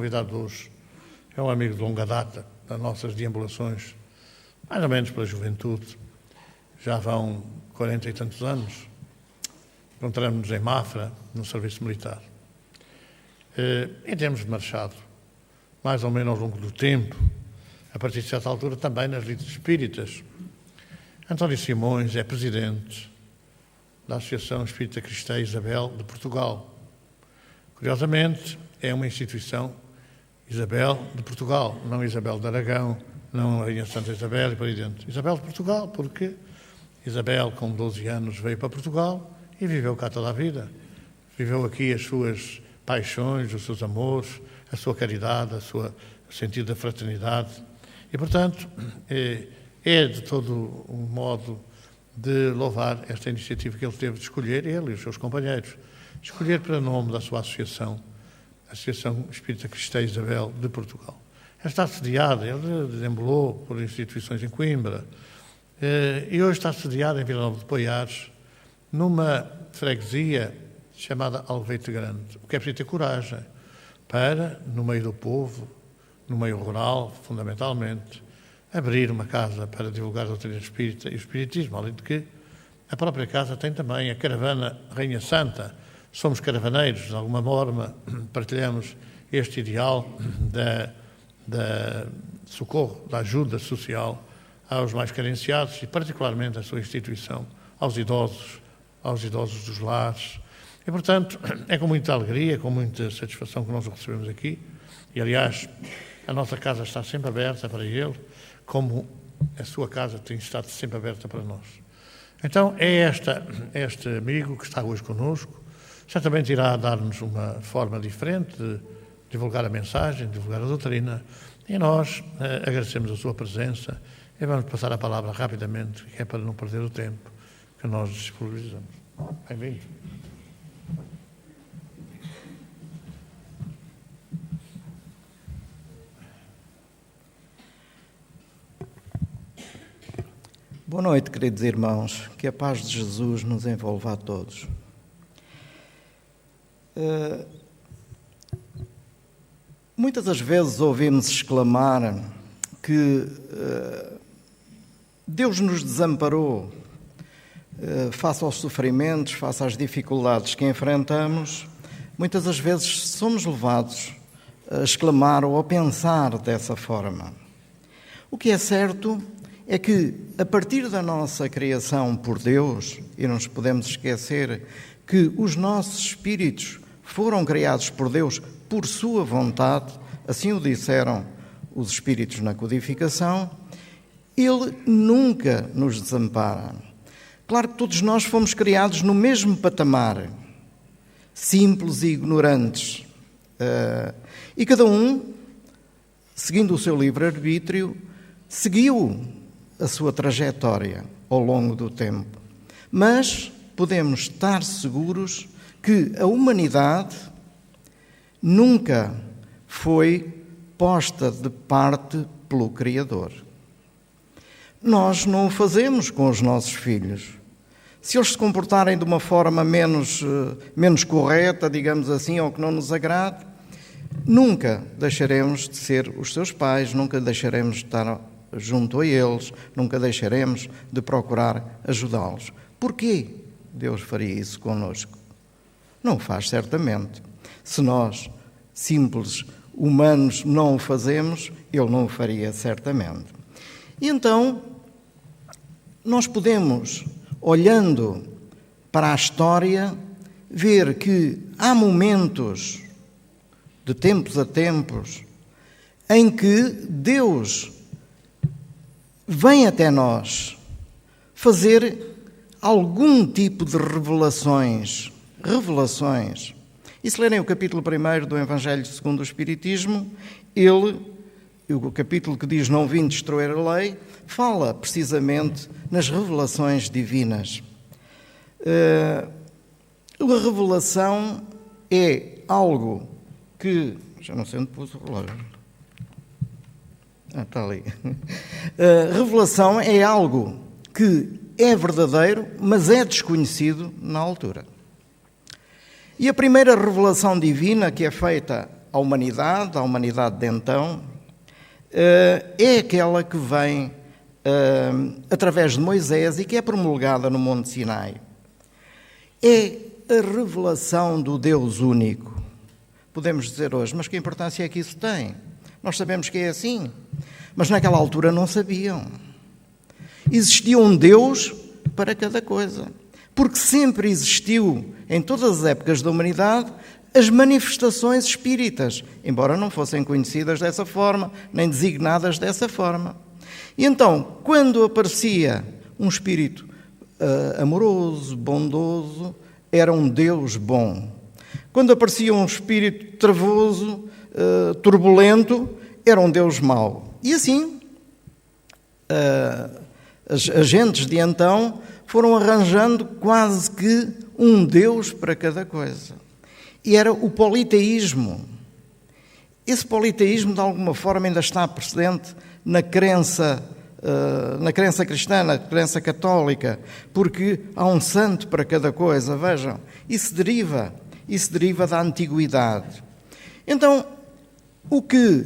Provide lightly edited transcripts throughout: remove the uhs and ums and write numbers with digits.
O convidado de hoje é um amigo de longa data das nossas deambulações, mais ou menos pela juventude. Já vão 40 e tantos anos. Encontramos-nos em Mafra, no serviço militar. Em termos de Machado, mais ou menos ao longo do tempo, a partir de certa altura também nas lides espíritas. António Simões é presidente da Associação Espírita Cristã Isabel de Portugal. Curiosamente, é uma instituição Isabel de Portugal, não Isabel de Aragão, não a Rainha Santa Isabel e por aí dentro. Isabel de Portugal, porque Isabel, com 12 anos, veio para Portugal e viveu cá toda a vida. Viveu aqui as suas paixões, os seus amores, a sua caridade, o sentido da fraternidade. E, portanto, é de todo um modo de louvar esta iniciativa que ele teve de escolher, ele e os seus companheiros, escolher para nome da sua associação, a Associação Espírita Cristã Isabel de Portugal. Ela está sediada, ele deambulou por instituições em Coimbra, e hoje está sediada em Vila Nova de Poiares, numa freguesia chamada Alveite Grande. O que é preciso ter coragem para, no meio do povo, no meio rural, fundamentalmente, abrir uma casa para divulgar a doutrina espírita e o espiritismo, além de que a própria casa tem também a caravana Rainha Santa. Somos caravaneiros, de alguma forma, partilhamos este ideal da socorro, da ajuda social aos mais carenciados e, particularmente, a sua instituição aos idosos dos lares. E, portanto, é com muita alegria, com muita satisfação que nós o recebemos aqui. E, aliás, a nossa casa está sempre aberta para ele, como a sua casa tem estado sempre aberta para nós. Então, é este amigo que está hoje connosco, certamente irá dar-nos uma forma diferente de divulgar a mensagem, de divulgar a doutrina, e nós agradecemos a sua presença e vamos passar a palavra rapidamente, que é para não perder o tempo que nós disponibilizamos. Bem-vindo. Boa noite, queridos irmãos. Que a paz de Jesus nos envolva a todos. Muitas das vezes ouvimos exclamar que Deus nos desamparou face aos sofrimentos, face às dificuldades que enfrentamos. Muitas das vezes somos levados a exclamar ou a pensar dessa forma. O que é certo é que, a partir da nossa criação por Deus, e não nos podemos esquecer que os nossos espíritos foram criados por Deus por sua vontade, assim o disseram os espíritos na codificação, Ele nunca nos desampara. Claro que todos nós fomos criados no mesmo patamar, simples e ignorantes, e cada um, seguindo o seu livre-arbítrio, seguiu a sua trajetória ao longo do tempo. Mas podemos estar seguros que a humanidade nunca foi posta de parte pelo Criador. Nós não o fazemos com os nossos filhos. Se eles se comportarem de uma forma menos correta, digamos assim, ou que não nos agrade, nunca deixaremos de ser os seus pais, nunca deixaremos de estar junto a eles, nunca deixaremos de procurar ajudá-los. Porquê Deus faria isso connosco? Não o faz certamente. Se nós, simples humanos, não o fazemos, Ele não o faria certamente. E então, nós podemos, olhando para a história, ver que há momentos, de tempos a tempos, em que Deus vem até nós fazer algum tipo de revelações. E se lerem o capítulo 1 do Evangelho segundo o Espiritismo, o capítulo que diz não vim destruir a lei, fala precisamente nas revelações divinas. A revelação é algo que... Já não sei onde pus o relógio. Está ali. A revelação é algo que é verdadeiro, mas é desconhecido na altura. E a primeira revelação divina que é feita a humanidade de então, é aquela que vem através de Moisés e que é promulgada no Monte Sinai. É a revelação do Deus único. Podemos dizer hoje, mas que importância é que isso tem? Nós sabemos que é assim, mas naquela altura não sabiam. Existia um Deus para cada coisa, porque sempre existiu, em todas as épocas da humanidade, as manifestações espíritas, embora não fossem conhecidas dessa forma, nem designadas dessa forma. E então, quando aparecia um espírito amoroso, bondoso, era um Deus bom. Quando aparecia um espírito trevoso, turbulento, era um Deus mau. E assim, as gentes de então foram arranjando quase que um Deus para cada coisa. E era o politeísmo. Esse politeísmo, de alguma forma, ainda está presente na crença cristã, na crença católica, porque há um santo para cada coisa, vejam. Isso deriva da antiguidade. Então, o que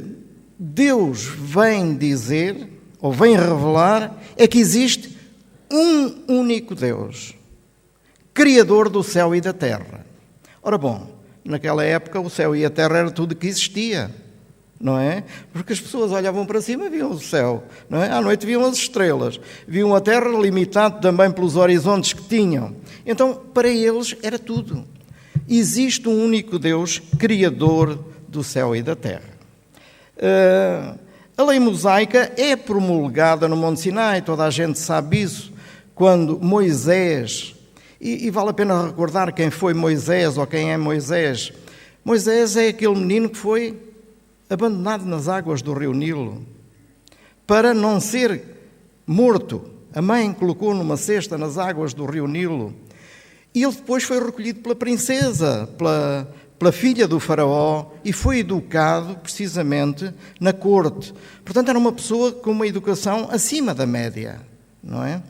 Deus vem dizer, ou vem revelar, é que existe um único Deus, Criador do céu e da terra. Ora bom, naquela época o céu e a terra era tudo que existia, não é? Porque as pessoas olhavam para cima e viam o céu, não é? À noite viam as estrelas, viam a terra limitada também pelos horizontes que tinham. Então, para eles era tudo. Existe um único Deus, Criador do céu e da terra. A lei mosaica é promulgada no Monte Sinai, toda a gente sabe isso, quando Moisés, e vale a pena recordar quem foi Moisés ou quem é Moisés. Moisés é aquele menino que foi abandonado nas águas do rio Nilo para não ser morto. A mãe colocou numa cesta nas águas do rio Nilo e ele depois foi recolhido pela princesa, pela filha do faraó e foi educado precisamente na corte. Portanto, era uma pessoa com uma educação acima da média, não é?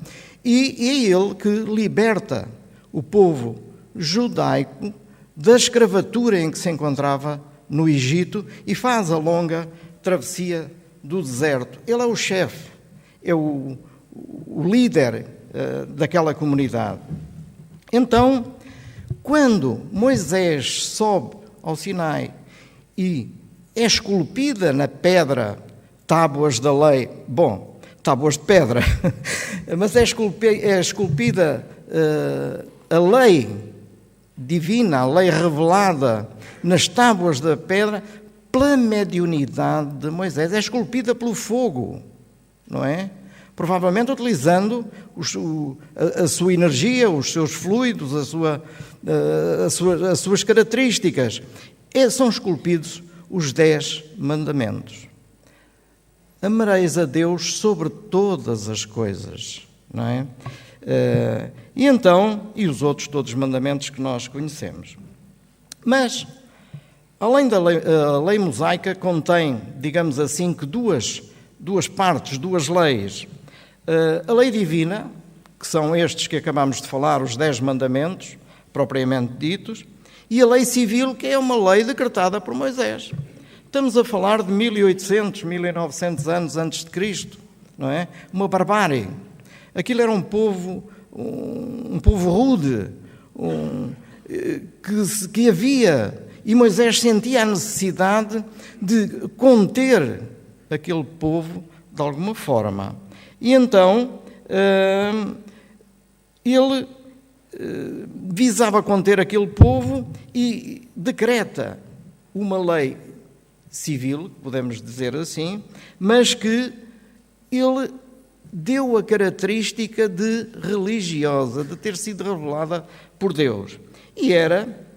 E é ele que liberta o povo judaico da escravatura em que se encontrava no Egito e faz a longa travessia do deserto. Ele é o chefe, é o líder daquela comunidade. Então, quando Moisés sobe ao Sinai e é esculpida na pedra tábuas da lei, tábuas de pedra, mas é esculpida a lei divina, a lei revelada nas tábuas da pedra pela mediunidade de Moisés, é esculpida pelo fogo, não é? Provavelmente utilizando a sua energia, os seus fluidos, as suas características. São esculpidos os 10 mandamentos. Amareis a Deus sobre todas as coisas, não é? E os outros todos os mandamentos que nós conhecemos. Mas, além da lei, a lei mosaica contém, digamos assim, que duas partes, duas leis. A lei divina, que são estes que acabamos de falar, os 10 mandamentos, propriamente ditos, e a lei civil, que é uma lei decretada por Moisés. Estamos a falar de 1800, 1900 anos antes de Cristo, não é? Uma barbárie. Aquilo era um povo rude, que havia, e Moisés sentia a necessidade de conter aquele povo de alguma forma. E então ele visava conter aquele povo e decreta uma lei civil, podemos dizer assim, mas que ele deu a característica de religiosa, de ter sido revelada por Deus. E era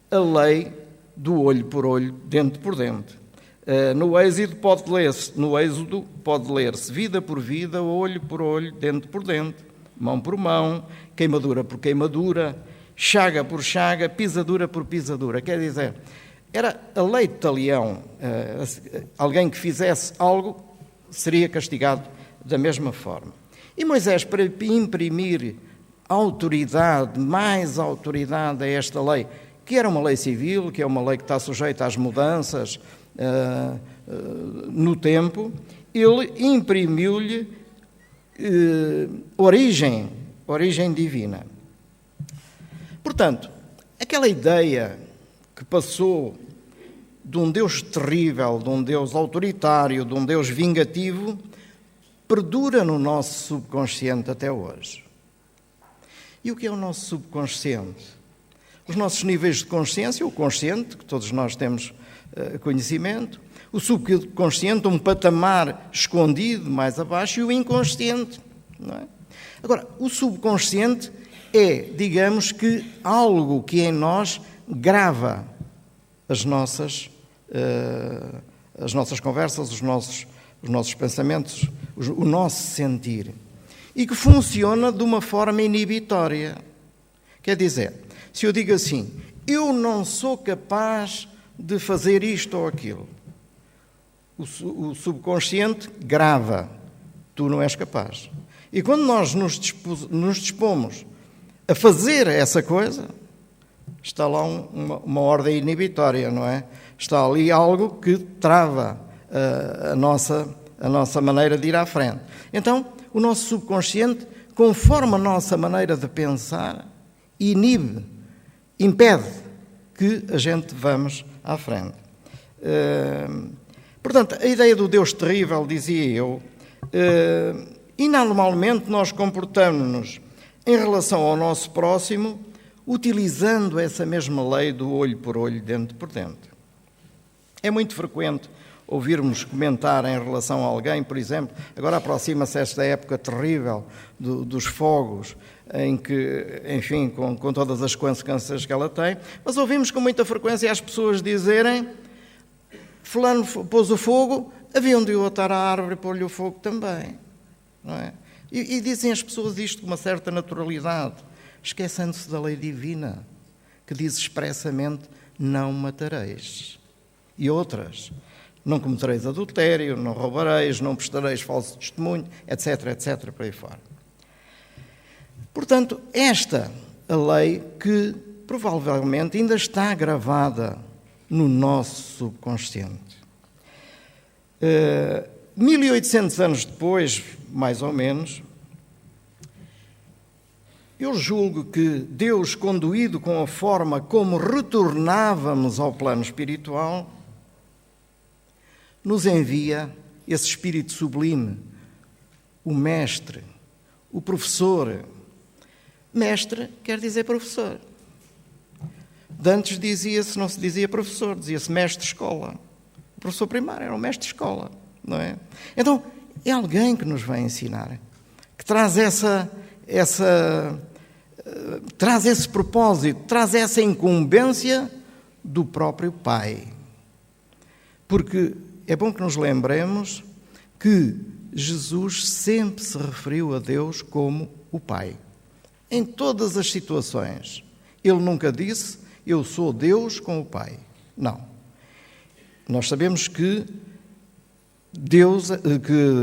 a lei do olho por olho, dente por dente. No Êxodo pode ler-se vida por vida, olho por olho, dente por dente, mão por mão, queimadura por queimadura, chaga por chaga, pisadura por pisadura. Quer dizer, era a lei de talião. Alguém que fizesse algo seria castigado da mesma forma. E Moisés, para imprimir autoridade, mais autoridade a esta lei, que era uma lei civil, que é uma lei que está sujeita às mudanças no tempo, ele imprimiu-lhe origem divina. Portanto, aquela ideia que passou de um Deus terrível, de um Deus autoritário, de um Deus vingativo, perdura no nosso subconsciente até hoje. E o que é o nosso subconsciente? Os nossos níveis de consciência, o consciente, que todos nós temos conhecimento, o subconsciente, um patamar escondido mais abaixo, e o inconsciente. Não é? Agora, o subconsciente é, digamos que, algo que em nós grava as nossas conversas, os nossos pensamentos, o nosso sentir, e que funciona de uma forma inibitória. Quer dizer, se eu digo assim, eu não sou capaz de fazer isto ou aquilo, o subconsciente grava, tu não és capaz. E quando nós nos dispomos a fazer essa coisa, está lá uma ordem inibitória, não é? Está ali algo que trava a nossa maneira de ir à frente. Então, o nosso subconsciente, conforme a nossa maneira de pensar, impede que a gente vamos à frente. Portanto, a ideia do Deus terrível, dizia eu, e normalmente nós comportamos-nos em relação ao nosso próximo, utilizando essa mesma lei do olho por olho, dente por dente. É muito frequente ouvirmos comentar em relação a alguém, por exemplo, agora aproxima-se esta época terrível dos fogos, em que, enfim, com todas as consequências que ela tem, mas ouvimos com muita frequência as pessoas dizerem: fulano pôs o fogo, haviam de atar a árvore e pôr-lhe o fogo também. Não é? E dizem as pessoas isto com uma certa naturalidade, esquecendo-se da lei divina, que diz expressamente: não matareis. E outras: não cometereis adultério, não roubareis, não prestareis falso testemunho, etc, etc, por aí fora. Portanto, esta a lei que provavelmente ainda está gravada no nosso subconsciente. 1800 anos depois, mais ou menos, eu julgo que Deus, conduído com a forma como retornávamos ao plano espiritual, nos envia esse espírito sublime, o mestre, o professor. Mestre quer dizer professor. De antes dizia-se, não se dizia professor, dizia-se mestre de escola. O professor primário era um mestre de escola, não é? Então, é alguém que nos vai ensinar, que traz traz esse propósito, traz essa incumbência do próprio Pai. Porque é bom que nos lembremos que Jesus sempre se referiu a Deus como o Pai. Em todas as situações. Ele nunca disse: eu sou Deus com o Pai. Não. Nós sabemos que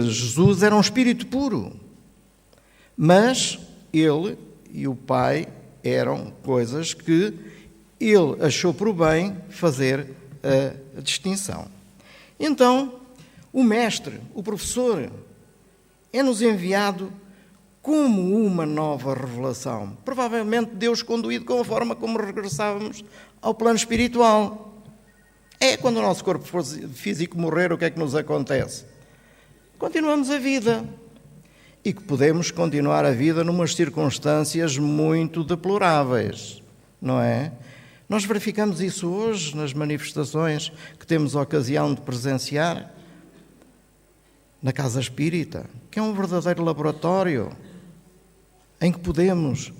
Jesus era um espírito puro. Mas ele e o Pai eram coisas que ele achou por bem fazer a distinção. Então, o mestre, o professor, é-nos enviado como uma nova revelação. Provavelmente Deus conduído com a forma como regressávamos ao plano espiritual. Quando o nosso corpo físico morrer, o que é que nos acontece? Continuamos a vida. E que podemos continuar a vida numas circunstâncias muito deploráveis, não é? Nós verificamos isso hoje nas manifestações que temos a ocasião de presenciar na Casa Espírita, que é um verdadeiro laboratório em que podemos,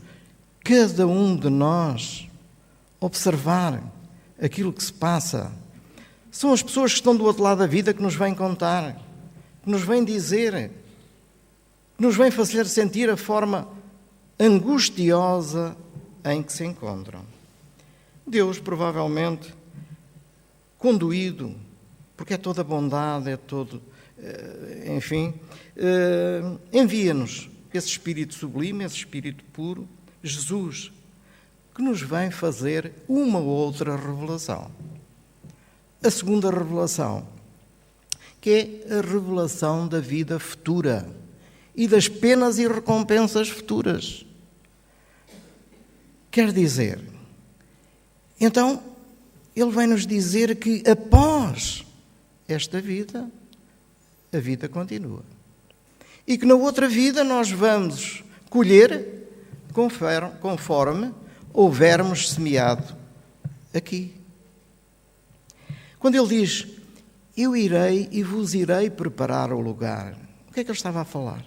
cada um de nós, observar aquilo que se passa. São as pessoas que estão do outro lado da vida que nos vêm contar, que nos vêm dizer, que nos vêm fazer sentir a forma angustiosa em que se encontram. Deus, provavelmente, conduído, porque é toda bondade, é todo, enfim, envia-nos esse espírito sublime, esse espírito puro, Jesus, que nos vem fazer uma outra revelação. A segunda revelação, que é a revelação da vida futura e das penas e recompensas futuras. Quer dizer, então, ele vai nos dizer que após esta vida, a vida continua. E que na outra vida nós vamos colher conforme houvermos semeado aqui. Quando ele diz, eu irei e vos irei preparar o lugar, o que é que ele estava a falar?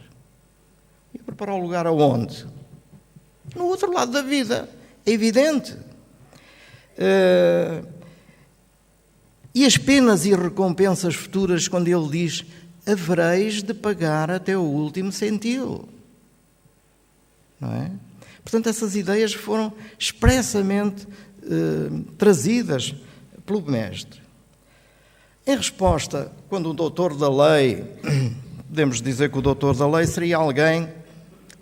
E preparar o lugar aonde? No outro lado da vida, é evidente. E as penas e recompensas futuras, quando ele diz, havereis de pagar até o último centil. Não é? Portanto, essas ideias foram expressamente trazidas pelo Mestre. Em resposta, quando o doutor da lei, podemos dizer que o doutor da lei seria alguém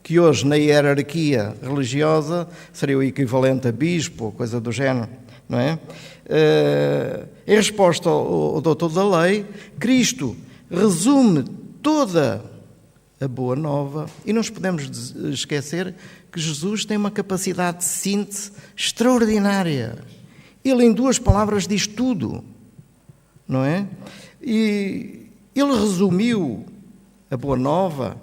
que hoje na hierarquia religiosa seria o equivalente a bispo ou coisa do género, não é? Em resposta ao doutor da lei, Cristo resume toda a boa nova e não nos podemos esquecer que Jesus tem uma capacidade de síntese extraordinária. Ele, em 2 palavras, diz tudo, não é? E ele resumiu a boa nova,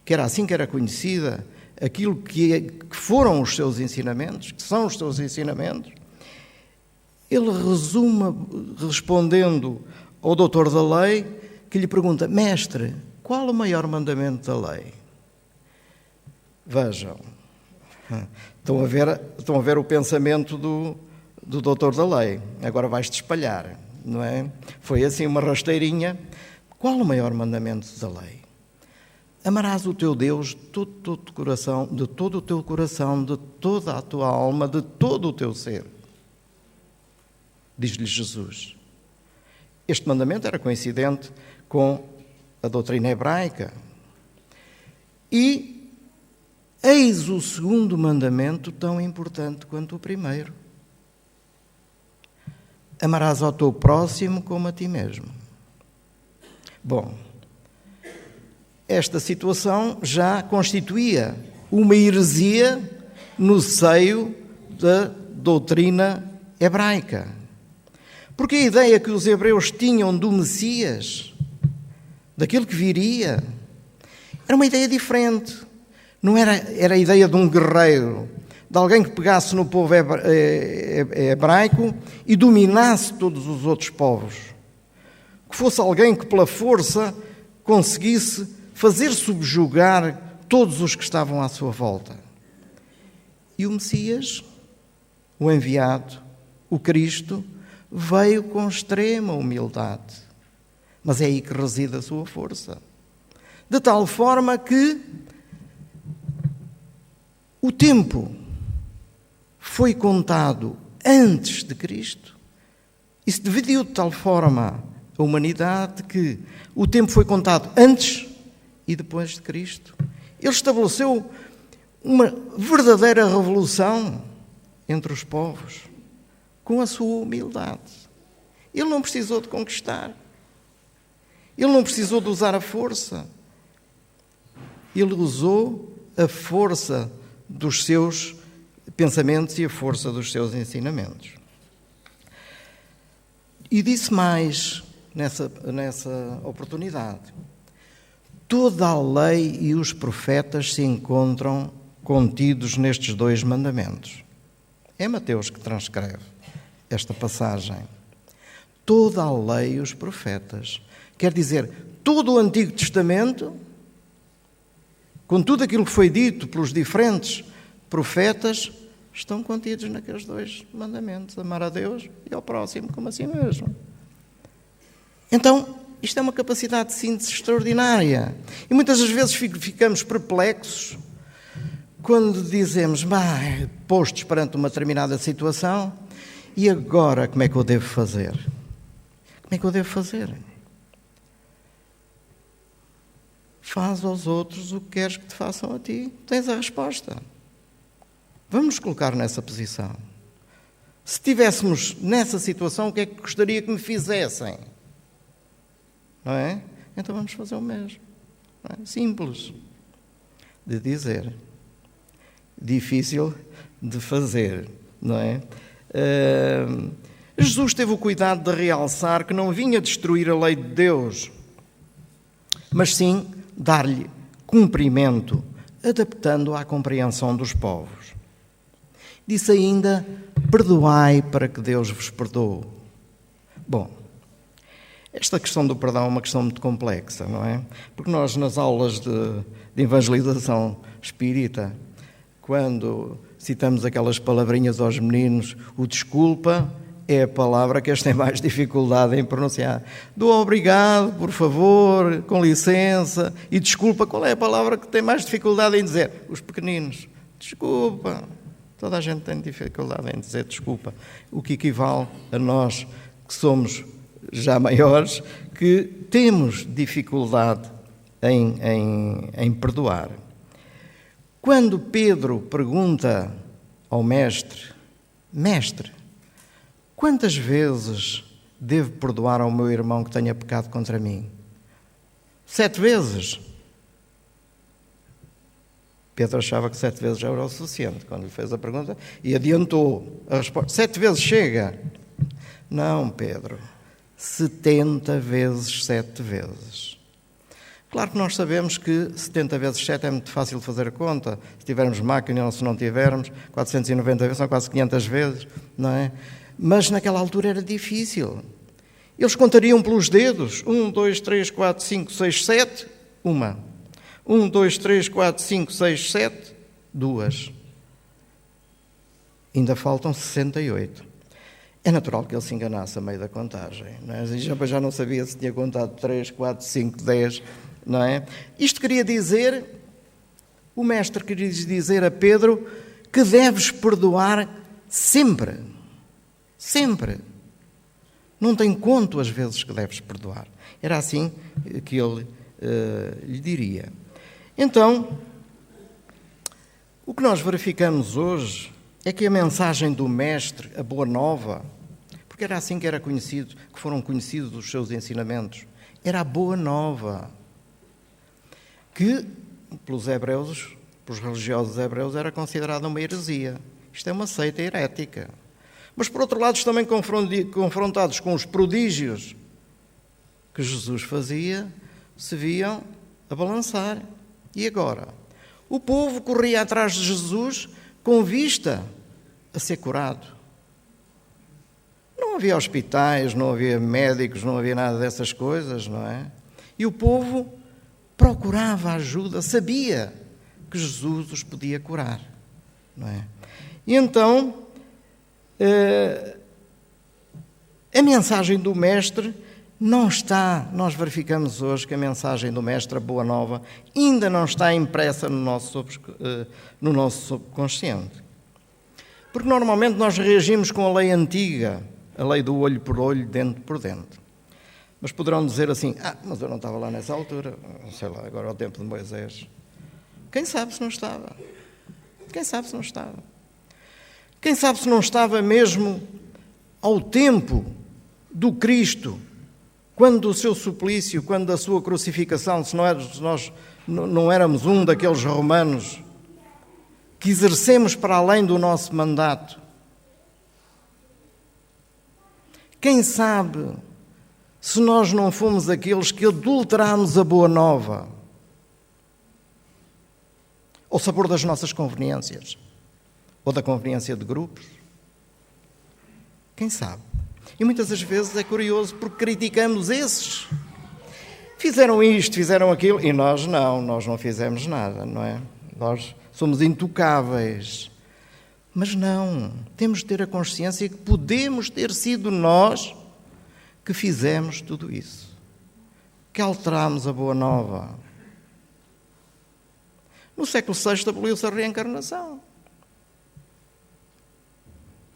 que era assim que era conhecida, aquilo que foram os seus ensinamentos, que são os seus ensinamentos. Ele resume, respondendo ao doutor da lei, que lhe pergunta, mestre, qual o maior mandamento da lei? Vejam, estão a ver o pensamento do doutor da lei. Agora vais-te espalhar, não é? Foi assim uma rasteirinha. Qual o maior mandamento da lei? Amarás o teu Deus de todo o teu coração, de todo o teu coração, de toda a tua alma, de todo o teu ser. Diz-lhe Jesus. Este mandamento era coincidente com a doutrina hebraica. E eis o segundo mandamento tão importante quanto o primeiro. Amarás ao teu próximo como a ti mesmo. Bom, esta situação já constituía uma heresia no seio da doutrina hebraica. Porque a ideia que os hebreus tinham do Messias, daquilo que viria, era uma ideia diferente. Não era a ideia de um guerreiro, de alguém que pegasse no povo hebraico e dominasse todos os outros povos. Que fosse alguém que pela força conseguisse fazer subjugar todos os que estavam à sua volta. E o Messias, o enviado, o Cristo, veio com extrema humildade. Mas é aí que reside a sua força. De tal forma que o tempo foi contado antes de Cristo e se dividiu de tal forma a humanidade que o tempo foi contado antes e depois de Cristo. Ele estabeleceu uma verdadeira revolução entre os povos com a sua humildade. Ele não precisou de conquistar. Ele não precisou de usar a força. Ele usou a força dos seus pensamentos e a força dos seus ensinamentos. E disse mais nessa oportunidade. Toda a lei e os profetas se encontram contidos nestes 2 mandamentos. É Mateus que transcreve esta passagem. Toda a lei e os profetas. Quer dizer, todo o Antigo Testamento, com tudo aquilo que foi dito pelos diferentes profetas, estão contidos naqueles 2 mandamentos. Amar a Deus e ao próximo como a si mesmo. Então, isto é uma capacidade de síntese extraordinária. E muitas das vezes ficamos perplexos quando dizemos, postos perante uma determinada situação, e agora como é que eu devo fazer? Como é que eu devo fazer? Faz aos outros o que queres que te façam a ti. Tens a resposta. Vamos nos colocar nessa posição. Se estivéssemos nessa situação, o que é que gostaria que me fizessem? Não é? Então vamos fazer o mesmo. Não é? Simples de dizer. Difícil de fazer, não é? Jesus teve o cuidado de realçar que não vinha destruir a lei de Deus, mas sim dar-lhe cumprimento, adaptando-a à compreensão dos povos. Disse ainda, perdoai para que Deus vos perdoe. Bom, esta questão do perdão é uma questão muito complexa, não é? Porque nós, nas aulas de evangelização espírita, quando citamos aquelas palavrinhas aos meninos, o desculpa é a palavra que eles têm mais dificuldade em pronunciar. Do obrigado, por favor, com licença, e desculpa, qual é a palavra que tem mais dificuldade em dizer? Os pequeninos. Desculpa. Toda a gente tem dificuldade em dizer desculpa, o que equivale a nós, que somos já maiores, que temos dificuldade em perdoar. Quando Pedro pergunta ao Mestre, Mestre, quantas vezes devo perdoar ao meu irmão que tenha pecado contra mim? 7 vezes? Pedro achava que 7 vezes já era o suficiente quando lhe fez a pergunta e adiantou a resposta. 7 vezes chega? Não, Pedro. 70 vezes 7 vezes. Claro que nós sabemos que 70 vezes 7 é muito fácil de fazer a conta. Se tivermos máquina ou se não tivermos, 490 vezes são quase 500 vezes, não é? Mas naquela altura era difícil. Eles contariam pelos dedos. 1, 2, 3, 4, 5, 6, 7. 1. 1, 2, 3, 4, 5, 6, 7. 2. Ainda faltam 68. É natural que ele se enganasse a meio da contagem. Não é? Já não sabia se tinha contado 3, 4, 5, 10. Não é? Isto queria dizer, o Mestre queria dizer a Pedro que deves perdoar sempre. Sempre. Não tem conto as vezes que deves perdoar. Era assim que ele lhe diria. Então, o que nós verificamos hoje é que a mensagem do Mestre, a Boa Nova, porque era assim que era conhecido, que foram conhecidos os seus ensinamentos, era a Boa Nova, que pelos hebreus, pelos religiosos hebreus, era considerada uma heresia. Isto é uma seita herética. Mas, por outro lado, também confrontados com os prodígios que Jesus fazia, se viam a balançar. E agora? O povo corria atrás de Jesus com vista a ser curado. Não havia hospitais, não havia médicos, não havia nada dessas coisas, não é? E o povo procurava ajuda, sabia que Jesus os podia curar, não é? E então, a mensagem do Mestre não está, nós verificamos hoje que a mensagem do Mestre, a Boa Nova, ainda não está impressa no nosso subconsciente. Porque normalmente nós reagimos com a lei antiga, a lei do olho por olho, dente por dente. Mas poderão dizer assim, mas eu não estava lá nessa altura, sei lá, agora é o tempo de Moisés. Quem sabe se não estava? Quem sabe se não estava? Quem sabe se não estava mesmo ao tempo do Cristo, quando do seu suplício, quando da sua crucificação, se nós não éramos um daqueles romanos que exercemos para além do nosso mandato. Quem sabe se nós não fomos aqueles que adulterámos a Boa Nova ao sabor das nossas conveniências ou da conveniência de grupos? Quem sabe? E muitas das vezes é curioso porque criticamos esses. Fizeram isto, fizeram aquilo, e nós não fizemos nada, não é? Nós somos intocáveis. Mas não, temos de ter a consciência que podemos ter sido nós que fizemos tudo isso, que alterámos a Boa Nova. No século VI aboliu-se a reencarnação,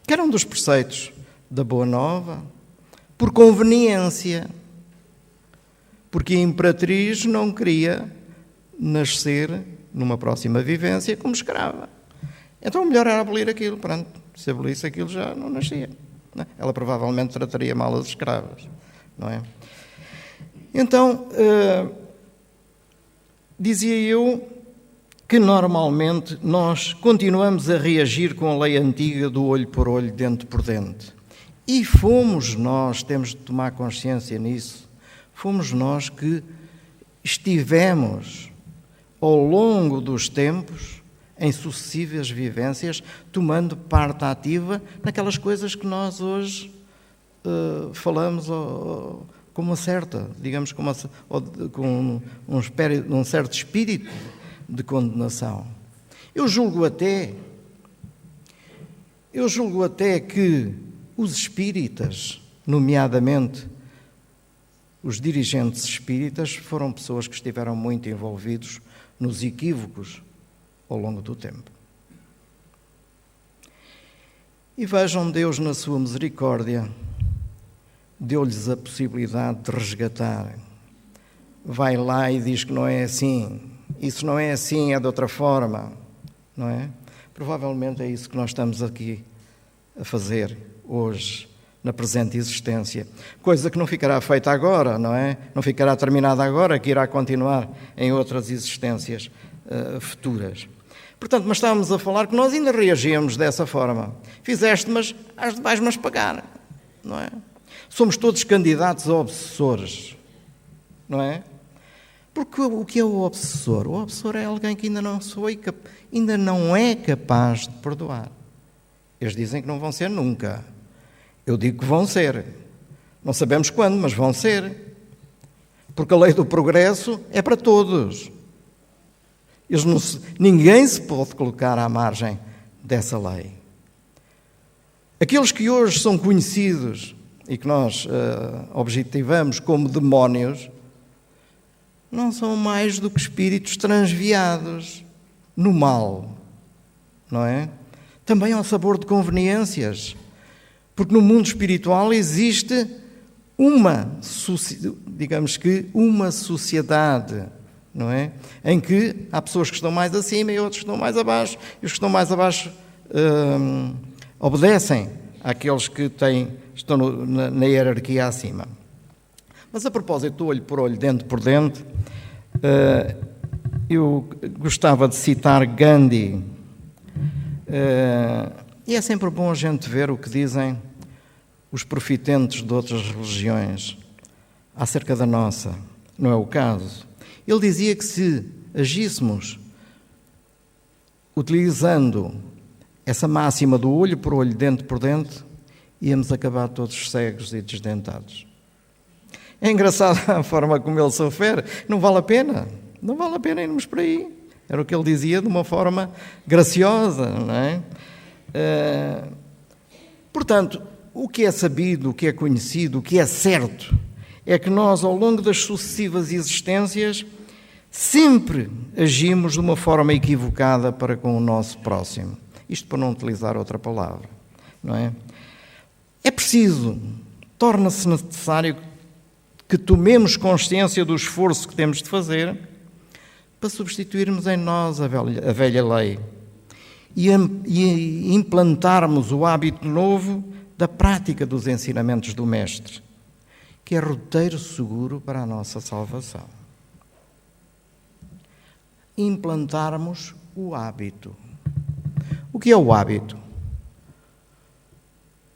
que era um dos preceitos da Boa Nova, por conveniência, porque a imperatriz não queria nascer numa próxima vivência como escrava. Então o melhor era abolir aquilo. Pronto, se abolisse aquilo já não nascia. Não é? Ela provavelmente trataria mal as escravas, não é? Então, dizia eu que normalmente nós continuamos a reagir com a lei antiga do olho por olho, dente por dente. E fomos nós, temos de tomar consciência nisso, fomos nós que estivemos ao longo dos tempos, em sucessivas vivências, tomando parte ativa naquelas coisas que nós hoje falamos com uma certa, digamos, com um certo espírito de condenação. Eu julgo até que os espíritas, nomeadamente os dirigentes espíritas, foram pessoas que estiveram muito envolvidos nos equívocos ao longo do tempo. E vejam, Deus, na sua misericórdia, deu-lhes a possibilidade de resgatar. Vai lá e diz que não é assim. Isso não é assim, é de outra forma, não é? Provavelmente é isso que nós estamos aqui a fazer hoje, na presente existência. Coisa que não ficará feita agora, não é? Não ficará terminada agora, que irá continuar em outras existências futuras. Portanto, mas estávamos a falar que nós ainda reagimos dessa forma. Fizeste, mas vais-me pagar, não é? Somos todos candidatos a obsessores, não é? Porque o que é o obsessor? O obsessor é alguém que ainda não é capaz de perdoar. Eles dizem que não vão ser nunca. Eu digo que vão ser. Não sabemos quando, mas vão ser. Porque a lei do progresso é para todos. Ninguém se pode colocar à margem dessa lei. Aqueles que hoje são conhecidos e que nós objetivamos como demónios, não são mais do que espíritos transviados no mal, não é? Também ao sabor de conveniências, porque no mundo espiritual existe uma sociedade, não é? Em que há pessoas que estão mais acima e outros que estão mais abaixo, e os que estão mais abaixo obedecem àqueles que estão na hierarquia acima. Mas a propósito do olho por olho, dente por dente, eu gostava de citar Gandhi, e é sempre bom a gente ver o que dizem os profitentes de outras religiões acerca da nossa, não é o caso. Ele dizia que se agíssemos utilizando essa máxima do olho por olho, dente por dente, íamos acabar todos cegos e desdentados. É engraçado a forma como ele se refere. Não vale a pena irmos por aí. Era o que ele dizia de uma forma graciosa, não é? Portanto, o que é sabido, o que é conhecido, o que é certo, é que nós, ao longo das sucessivas existências, sempre agimos de uma forma equivocada para com o nosso próximo. Isto para não utilizar outra palavra, não é? É preciso, torna-se necessário que tomemos consciência do esforço que temos de fazer para substituirmos em nós a velha lei e implantarmos o hábito novo da prática dos ensinamentos do Mestre, que é roteiro seguro para a nossa salvação. Implantarmos o hábito. O que é o hábito?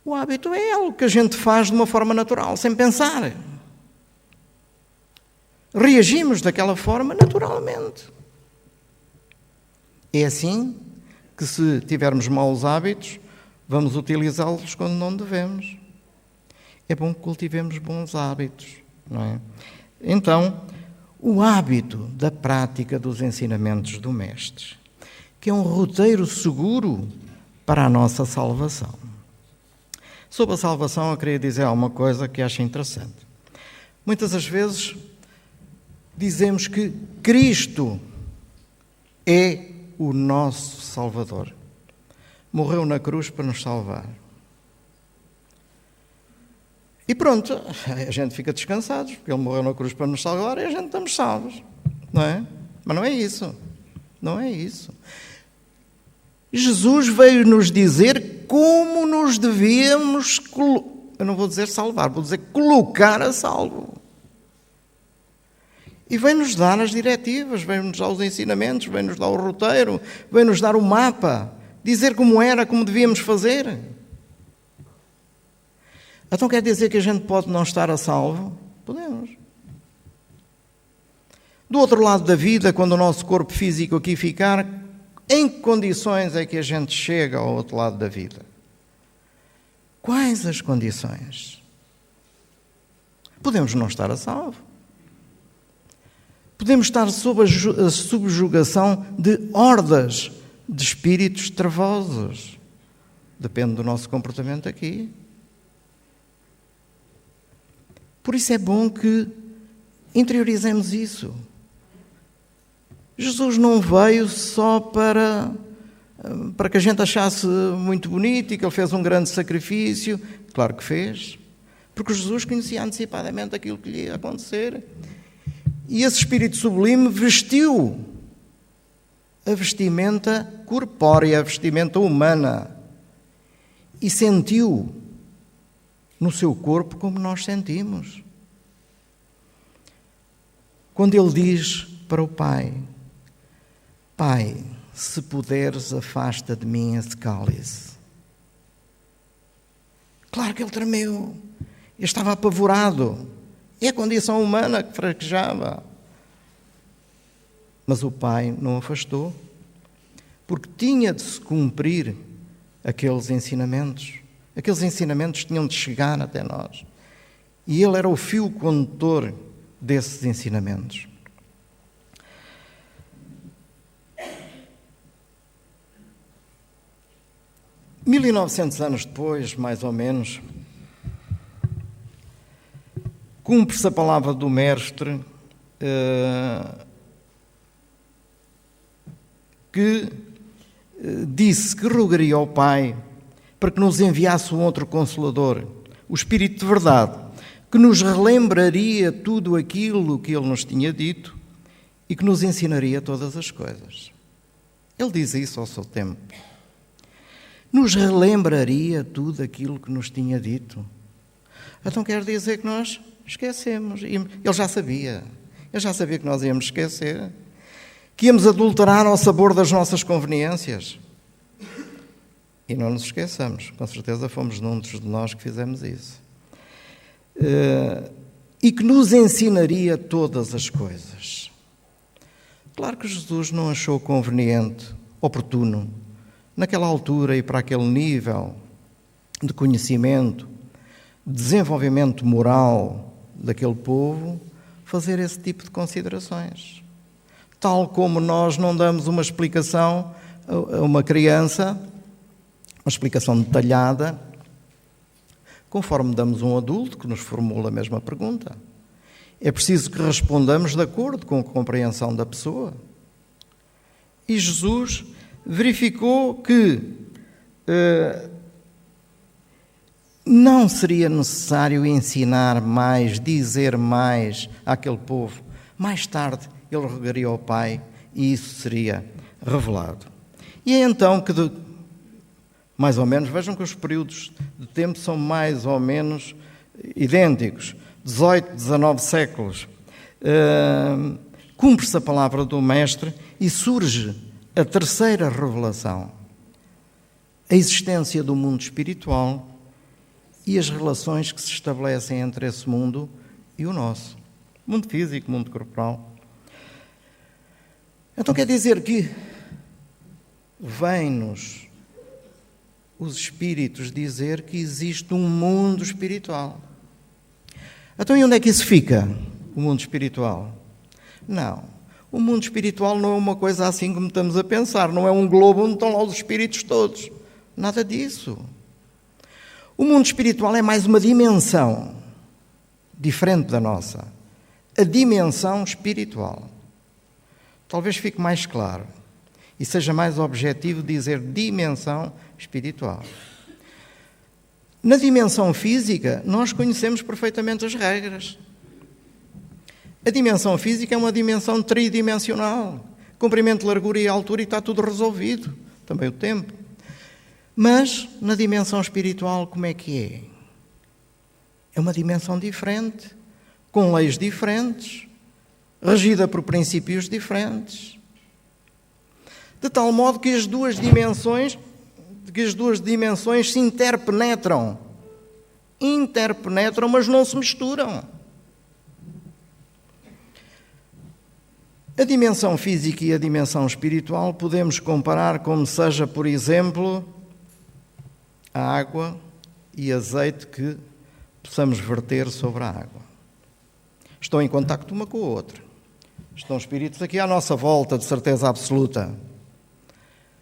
O hábito é algo que a gente faz de uma forma natural, sem pensar. Reagimos daquela forma naturalmente. É assim que, se tivermos maus hábitos, vamos utilizá-los quando não devemos. É bom que cultivemos bons hábitos, não é? Então, o hábito da prática dos ensinamentos do Mestre, que é um roteiro seguro para a nossa salvação. Sobre a salvação, eu queria dizer alguma coisa que acho interessante. Muitas das vezes dizemos que Cristo é o nosso Salvador. Morreu na cruz para nos salvar. E pronto, a gente fica descansados, porque Ele morreu na cruz para nos salvar e a gente estamos salvos, não é? Mas não é isso. Não é isso. Jesus veio nos dizer como nos devíamos, eu não vou dizer salvar, vou dizer colocar a salvo. E vem-nos dar as diretivas, vem-nos dar os ensinamentos, vem-nos dar o roteiro, vem-nos dar o mapa, dizer como era, como devíamos fazer. Então quer dizer que a gente pode não estar a salvo? Podemos. Do outro lado da vida, quando o nosso corpo físico aqui ficar, em que condições é que a gente chega ao outro lado da vida? Quais as condições? Podemos não estar a salvo. Podemos estar sob a subjugação de hordas de espíritos trevosos. Depende do nosso comportamento aqui. Por isso é bom que interiorizemos isso. Jesus não veio só para que a gente achasse muito bonito e que ele fez um grande sacrifício. Claro que fez, porque Jesus conhecia antecipadamente aquilo que lhe ia acontecer. E esse espírito sublime vestiu a vestimenta corpórea, a vestimenta humana, e sentiu no seu corpo como nós sentimos. Quando ele diz para o Pai: Pai, se puderes, afasta de mim esse cálice. Claro que ele tremeu, ele estava apavorado. É a condição humana que fraquejava. Mas o Pai não afastou, porque tinha de se cumprir aqueles ensinamentos. Aqueles ensinamentos tinham de chegar até nós. E ele era o fio condutor desses ensinamentos. Mil e 900 anos depois, mais ou menos, cumpre-se a palavra do Mestre que disse que rogaria ao Pai para que nos enviasse um outro Consolador, o Espírito de Verdade, que nos relembraria tudo aquilo que Ele nos tinha dito e que nos ensinaria todas as coisas. Ele diz isso ao seu tempo. Nos relembraria tudo aquilo que nos tinha dito. Então quer dizer que nós esquecemos. Ele já sabia. Ele já sabia que nós íamos esquecer. Que íamos adulterar ao sabor das nossas conveniências. E não nos esqueçamos. Com certeza fomos muitos de nós que fizemos isso. E que nos ensinaria todas as coisas. Claro que Jesus não achou conveniente, oportuno, naquela altura e para aquele nível de conhecimento, de desenvolvimento moral daquele povo, fazer esse tipo de considerações. Tal como nós não damos uma explicação a uma criança, uma explicação detalhada, conforme damos a um adulto que nos formula a mesma pergunta. É preciso que respondamos de acordo com a compreensão da pessoa. E Jesus verificou que não seria necessário ensinar mais, dizer mais àquele povo. Mais tarde ele rogaria ao Pai e isso seria revelado. E é então que, mais ou menos, vejam que os períodos de tempo são mais ou menos idênticos, 18, 19 séculos. Cumpre-se a palavra do Mestre e surge a terceira revelação, a existência do mundo espiritual e as relações que se estabelecem entre esse mundo e o nosso, mundo físico, mundo corporal. Então quer dizer que vem-nos os espíritos dizer que existe um mundo espiritual. Então e onde é que isso fica, o mundo espiritual? Não. O mundo espiritual não é uma coisa assim como estamos a pensar, não é um globo onde estão lá os espíritos todos. Nada disso. O mundo espiritual é mais uma dimensão diferente da nossa. A dimensão espiritual. Talvez fique mais claro e seja mais objetivo dizer dimensão espiritual. Na dimensão física, nós conhecemos perfeitamente as regras. A dimensão física é uma dimensão tridimensional. Comprimento, largura e altura e está tudo resolvido. também o tempo. Mas, na dimensão espiritual, como é que é? É uma dimensão diferente, com leis diferentes, regida por princípios diferentes. De tal modo que as duas dimensões se interpenetram, mas não se misturam. A dimensão física e a dimensão espiritual podemos comparar como seja, por exemplo, a água e azeite que possamos verter sobre a água. Estão em contacto uma com a outra. Estão espíritos aqui à nossa volta, de certeza absoluta.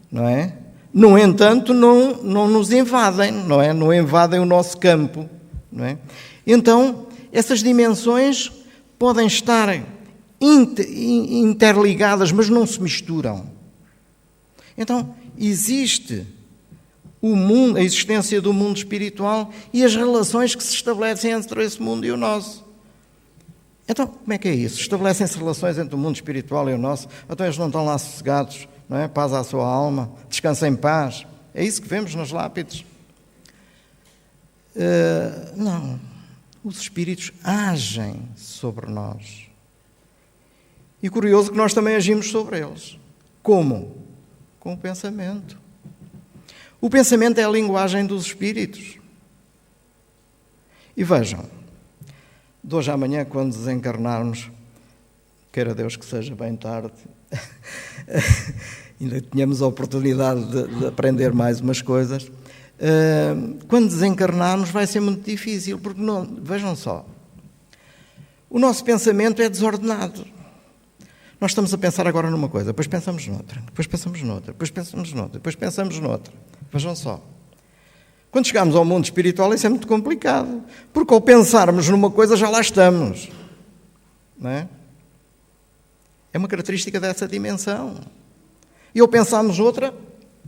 Não é? No entanto, não nos invadem, não é? Não invadem o nosso campo, não é? Então, essas dimensões podem estar interligadas, mas não se misturam. Então, existe o mundo, a existência do mundo espiritual e as relações que se estabelecem entre esse mundo e o nosso. Então, como é que é isso? Estabelecem-se relações entre o mundo espiritual e o nosso? Então eles não estão lá sossegados, não é? Paz à sua alma, descansa em paz. É isso que vemos nas lápides? Não. Os espíritos agem sobre nós. E curioso que nós também agimos sobre eles. Como? Com o pensamento. O pensamento é a linguagem dos espíritos. E vejam, de hoje à manhã, quando desencarnarmos, queira Deus que seja bem tarde, ainda tínhamos a oportunidade de aprender mais umas coisas, quando desencarnarmos vai ser muito difícil, porque não, vejam só, o nosso pensamento é desordenado. Nós estamos a pensar agora numa coisa, depois pensamos noutra, depois pensamos noutra, depois pensamos noutra, depois pensamos noutra. Vejam só. Quando chegamos ao mundo espiritual, isso é muito complicado, porque ao pensarmos numa coisa já lá estamos. Não é? É uma característica dessa dimensão. E ao pensarmos noutra,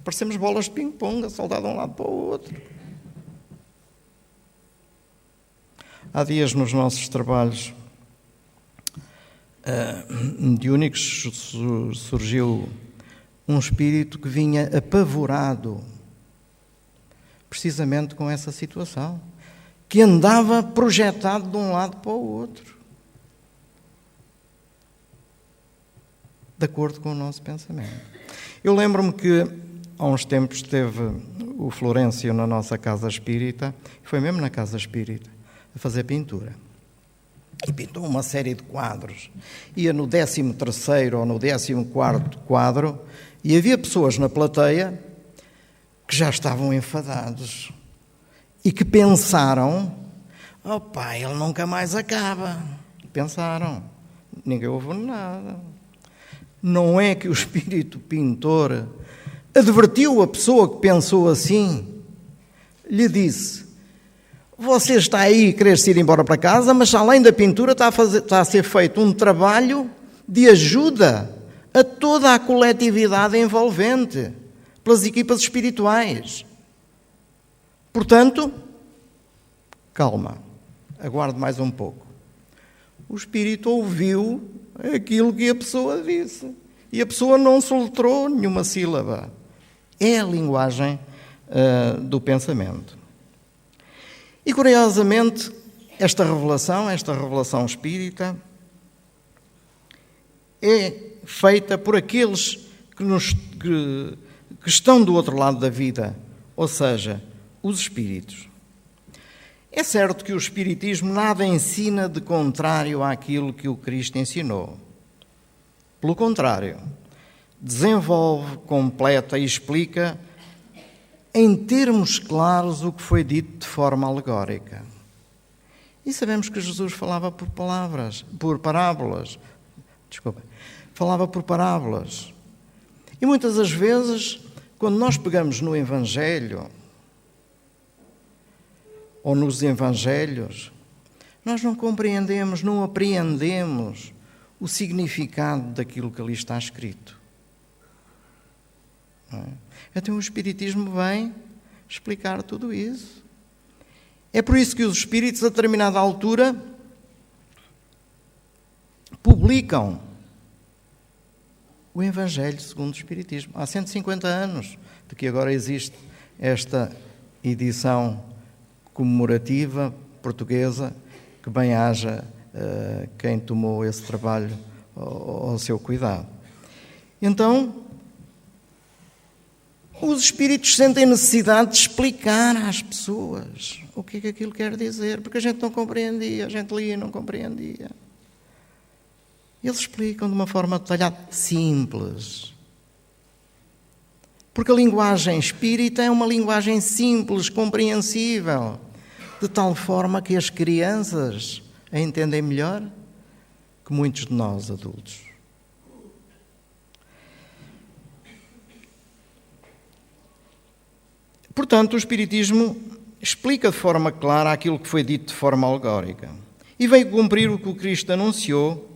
parecemos bolas de ping-pong, a saltar de um lado para o outro. Há dias nos nossos trabalhos mediúnicos surgiu um espírito que vinha apavorado precisamente com essa situação, que andava projetado de um lado para o outro, de acordo com o nosso pensamento. Eu lembro-me que há uns tempos esteve o Florencio na nossa casa espírita, foi mesmo na casa espírita, a fazer pintura. E pintou uma série de quadros. Ia no 13º ou no 14º quadro e havia pessoas na plateia que já estavam enfadados e que pensaram: opá, ele nunca mais acaba. Pensaram, ninguém ouviu nada. Não é que o espírito pintor advertiu a pessoa que pensou assim, lhe disse: você está aí a querer-se ir embora para casa, mas além da pintura está a ser feito um trabalho de ajuda a toda a coletividade envolvente, pelas equipas espirituais. Portanto, calma, aguarde mais um pouco. O espírito ouviu aquilo que a pessoa disse e a pessoa não soltou nenhuma sílaba. É a linguagem do pensamento. E, curiosamente, esta revelação espírita, é feita por aqueles que estão do outro lado da vida, ou seja, os espíritos. É certo que o espiritismo nada ensina de contrário àquilo que o Cristo ensinou. Pelo contrário, desenvolve, completa e explica em termos claros o que foi dito de forma alegórica. E sabemos que Jesus falava por parábolas. Falava por parábolas. E muitas das vezes, quando nós pegamos no Evangelho, ou nos Evangelhos, nós não compreendemos, não apreendemos o significado daquilo que ali está escrito. Não é? Então o Espiritismo vem explicar tudo isso. É por isso que os espíritos, a determinada altura, publicam o Evangelho segundo o Espiritismo. Há 150 anos de que agora existe esta edição comemorativa portuguesa, que bem haja quem tomou esse trabalho ao seu cuidado. Então, os espíritos sentem necessidade de explicar às pessoas o que é que aquilo quer dizer, porque a gente não compreendia, a gente lia e não compreendia. Eles explicam de uma forma detalhada, simples. Porque a linguagem espírita é uma linguagem simples, compreensível, de tal forma que as crianças a entendem melhor que muitos de nós adultos. Portanto, o Espiritismo explica de forma clara aquilo que foi dito de forma alegórica e veio cumprir o que o Cristo anunciou.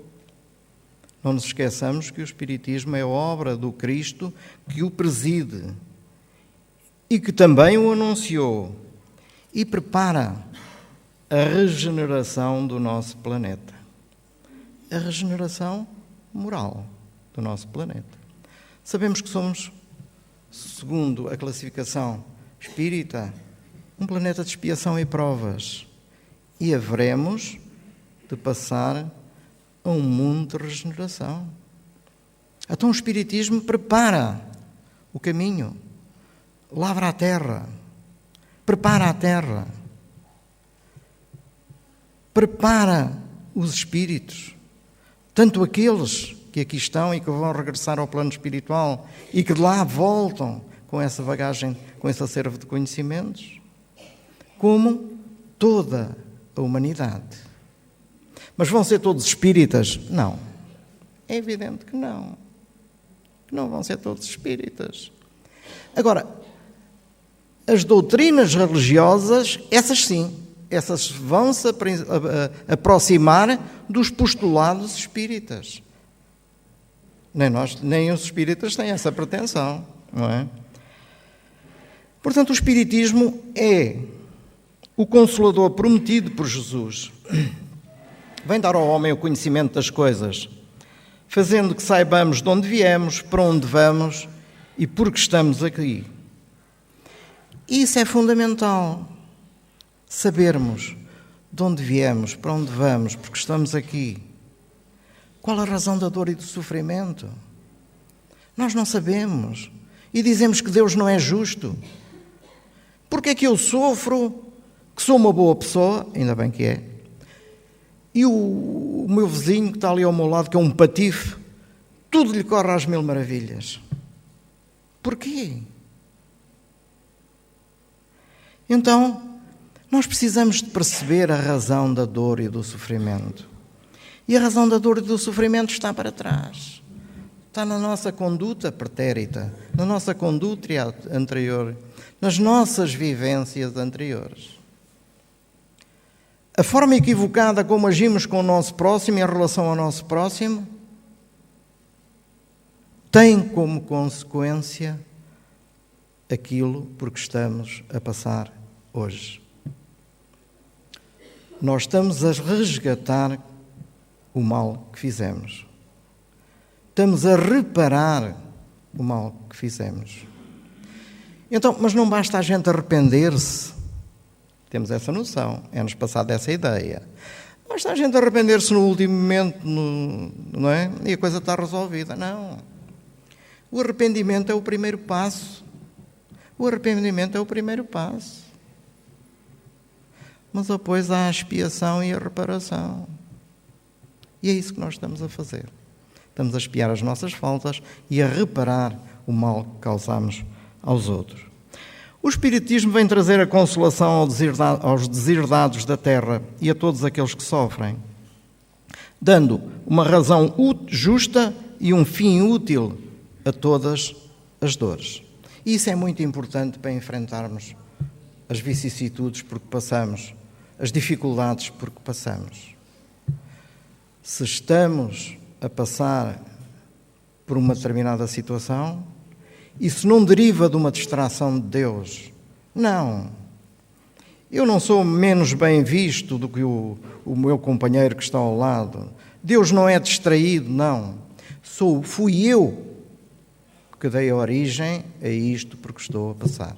Não nos esqueçamos que o Espiritismo é a obra do Cristo que o preside e que também o anunciou e prepara a regeneração do nosso planeta. A regeneração moral do nosso planeta. Sabemos que somos, segundo a classificação espírita, um planeta de expiação e provas. E haveremos de passar a um mundo de regeneração. Então o Espiritismo prepara o caminho, lavra a terra, prepara a terra, prepara os espíritos, tanto aqueles que aqui estão e que vão regressar ao plano espiritual e que de lá voltam com essa bagagem, com esse acervo de conhecimentos, como toda a humanidade. Mas vão ser todos espíritas? Não. É evidente que não. Não vão ser todos espíritas. Agora, as doutrinas religiosas, essas sim, essas vão se aproximar dos postulados espíritas. Nem os espíritas têm essa pretensão, não é? Portanto, o Espiritismo é o Consolador prometido por Jesus. Vem dar ao homem o conhecimento das coisas, fazendo que saibamos de onde viemos, para onde vamos e por que estamos aqui. Isso é fundamental, sabermos de onde viemos, para onde vamos, porque estamos aqui. Qual a razão da dor e do sofrimento? Nós não sabemos e dizemos que Deus não é justo. Porque é que eu sofro, que sou uma boa pessoa, ainda bem que é, e o meu vizinho que está ali ao meu lado, que é um patife, tudo lhe corre às mil maravilhas. Porquê? Então, nós precisamos de perceber a razão da dor e do sofrimento. E a razão da dor e do sofrimento está para trás. Está na nossa conduta pretérita, na nossa conduta anterior, nas nossas vivências anteriores. A forma equivocada como agimos com o nosso próximo e em relação ao nosso próximo tem como consequência aquilo por que estamos a passar hoje. Nós estamos a resgatar o mal que fizemos. Estamos a reparar o mal que fizemos. Então, mas não basta a gente arrepender-se. Temos essa noção, é-nos passada essa ideia. Basta a gente arrepender-se no último momento, não é? E a coisa está resolvida. Não. O arrependimento é o primeiro passo. O arrependimento é o primeiro passo. Mas depois há a expiação e a reparação. E é isso que nós estamos a fazer. Estamos a expiar as nossas faltas e a reparar o mal que causamos aos outros. O Espiritismo vem trazer a consolação aos deserdados da terra e a todos aqueles que sofrem, dando uma razão justa e um fim útil a todas as dores. E isso é muito importante para enfrentarmos as vicissitudes por que passamos, as dificuldades por que passamos. Se estamos a passar por uma determinada situação, isso não deriva de uma distração de Deus. Não. Eu não sou menos bem visto do que o meu companheiro que está ao lado. Deus não é distraído, não. Fui eu que dei a origem a isto porque estou a passar.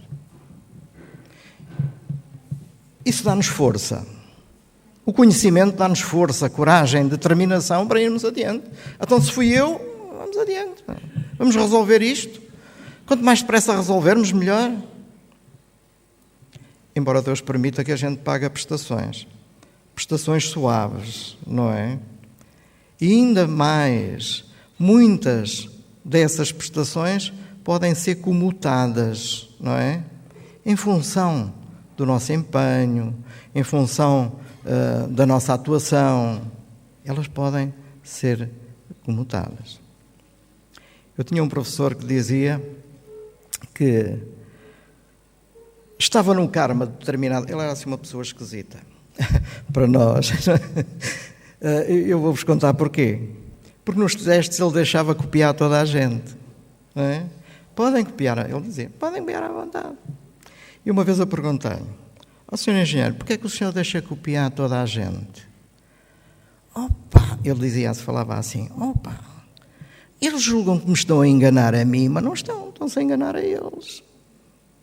Isso dá-nos força. O conhecimento dá-nos força, coragem, determinação para irmos adiante. Então, se fui eu, vamos adiante. Vamos resolver isto. Quanto mais depressa resolvermos, melhor. Embora Deus permita que a gente pague prestações. Prestações suaves, não é? E ainda mais, muitas dessas prestações podem ser comutadas, não é? Em função do nosso empenho, em função da nossa atuação, elas podem ser comutadas. Eu tinha um professor que dizia que estava num karma determinado. Ele era assim uma pessoa esquisita para nós. Eu vou-vos contar porquê. Porque nos testes ele deixava copiar toda a gente. Não é? Podem copiar, ele dizia, podem copiar à vontade. E uma vez eu perguntei, Sr. Engenheiro, porquê é que o senhor deixa copiar toda a gente? Ele dizia, falava assim, eles julgam que me estão a enganar a mim, mas não estão-se a enganar a eles.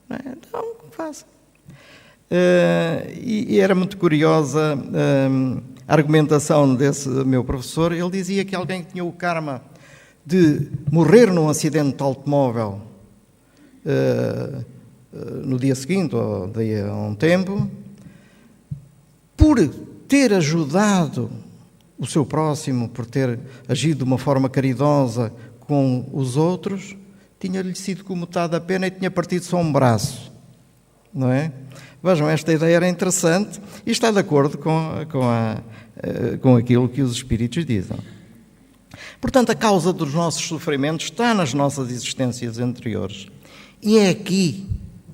Não é? Então, façam. E era muito curiosa a argumentação desse meu professor. Ele dizia que alguém que tinha o karma de morrer num acidente de automóvel no dia seguinte, ou daí a um tempo, por ter ajudado o seu próximo, por ter agido de uma forma caridosa com os outros, tinha-lhe sido comutada a pena e tinha partido só um braço, não é? Vejam, esta ideia era interessante e está de acordo com aquilo que os Espíritos dizem. Portanto, a causa dos nossos sofrimentos está nas nossas existências anteriores. E é aqui,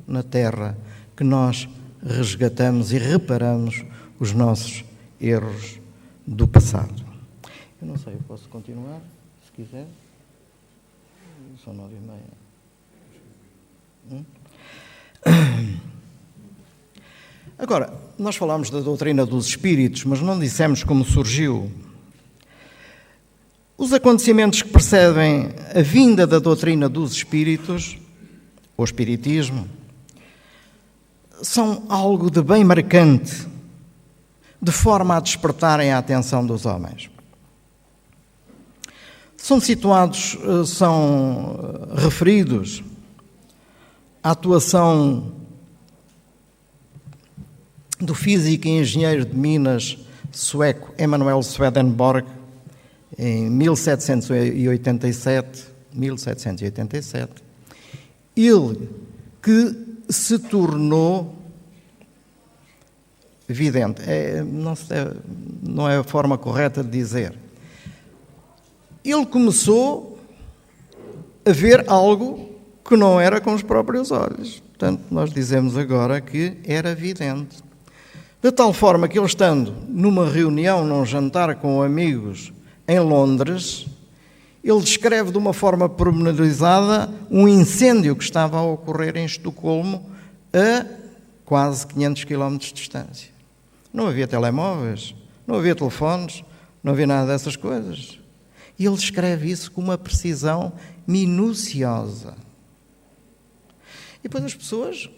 na Terra, que nós resgatamos e reparamos os nossos erros do passado. Eu não sei, eu posso continuar, se quiser. São 9h30. Agora, nós falámos da doutrina dos espíritos, mas não dissemos como surgiu. Os acontecimentos que precedem a vinda da doutrina dos espíritos, o espiritismo, são algo de bem marcante, de forma a despertarem a atenção dos homens. São referidos à atuação do físico e engenheiro de Minas sueco Emanuel Swedenborg em 1787, ele que se tornou vidente, não é a forma correta de dizer. Ele começou a ver algo que não era com os próprios olhos. Portanto, nós dizemos agora que era vidente. De tal forma que ele, estando numa reunião, num jantar com amigos em Londres, ele descreve de uma forma pormenorizada um incêndio que estava a ocorrer em Estocolmo a quase 500 km de distância. Não havia telemóveis, não havia telefones, não havia nada dessas coisas. E ele descreve isso com uma precisão minuciosa. E depois as pessoas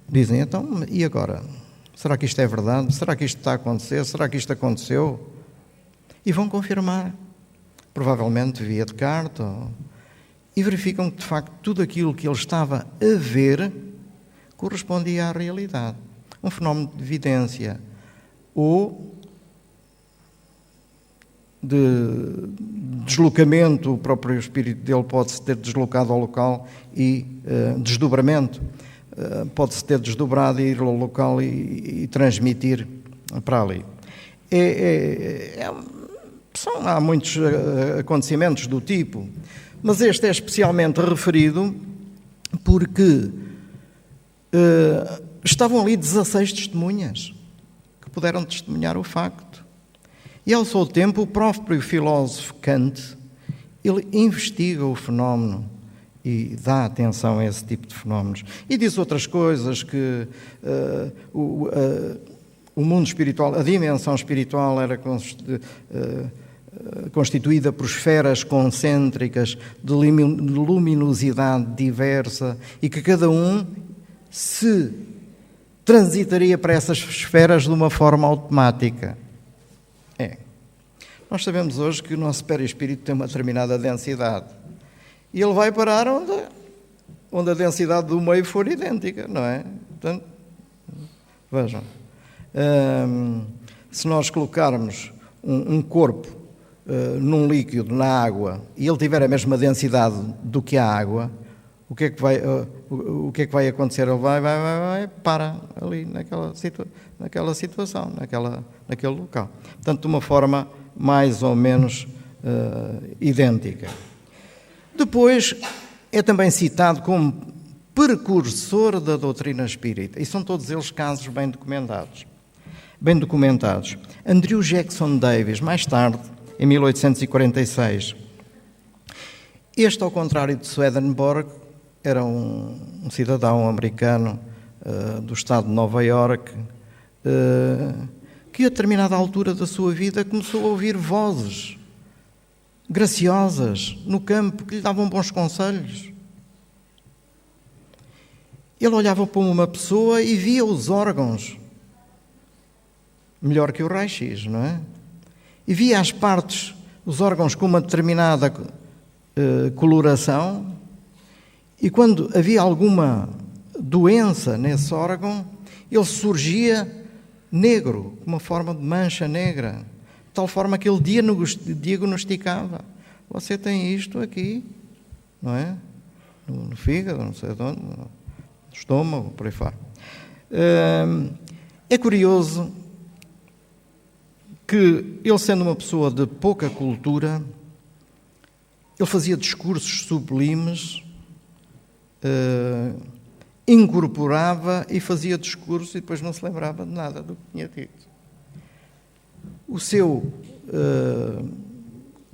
dizem, então, e agora? Será que isto é verdade? Será que isto está a acontecer? Será que isto aconteceu? E vão confirmar, provavelmente via de carta, e verificam que, de facto, tudo aquilo que ele estava a ver correspondia à realidade. Um fenómeno de evidência ou de deslocamento, o próprio espírito dele pode-se ter deslocado ao local e desdobramento, pode-se ter desdobrado e ir ao local e transmitir para ali. Há muitos acontecimentos do tipo, mas este é especialmente referido porque estavam ali 16 testemunhas que puderam testemunhar o facto. E ao seu tempo, o próprio filósofo Kant, ele investiga o fenómeno e dá atenção a esse tipo de fenómenos. E diz outras coisas, que o mundo espiritual, a dimensão espiritual era constituída por esferas concêntricas de luminosidade diversa e que cada um se transitaria para essas esferas de uma forma automática. Nós sabemos hoje que o nosso perispírito tem uma determinada densidade e ele vai parar onde a densidade do meio for idêntica, não é? Portanto, vejam, se nós colocarmos um corpo num líquido, na água, e ele tiver a mesma densidade do que a água, o que é que vai acontecer? Ele vai para ali naquela situação, naquele local. Portanto, de uma forma mais ou menos idêntica. Depois, é também citado como precursor da doutrina espírita, e são todos eles casos bem documentados. Andrew Jackson Davis, mais tarde, em 1846. Este, ao contrário de Swedenborg, era um cidadão americano do estado de Nova Iorque, que a determinada altura da sua vida começou a ouvir vozes graciosas no campo que lhe davam bons conselhos. Ele olhava para uma pessoa e via os órgãos, melhor que o raio-x, não é? E via as partes, os órgãos com uma determinada coloração, e quando havia alguma doença nesse órgão, ele surgia negro, com uma forma de mancha negra, de tal forma que ele diagnosticava. Você tem isto aqui, não é? No fígado, não sei de onde, no estômago, por aí fora. É curioso que ele, sendo uma pessoa de pouca cultura, ele fazia discursos sublimes, incorporava e fazia discurso e depois não se lembrava de nada do que tinha dito. O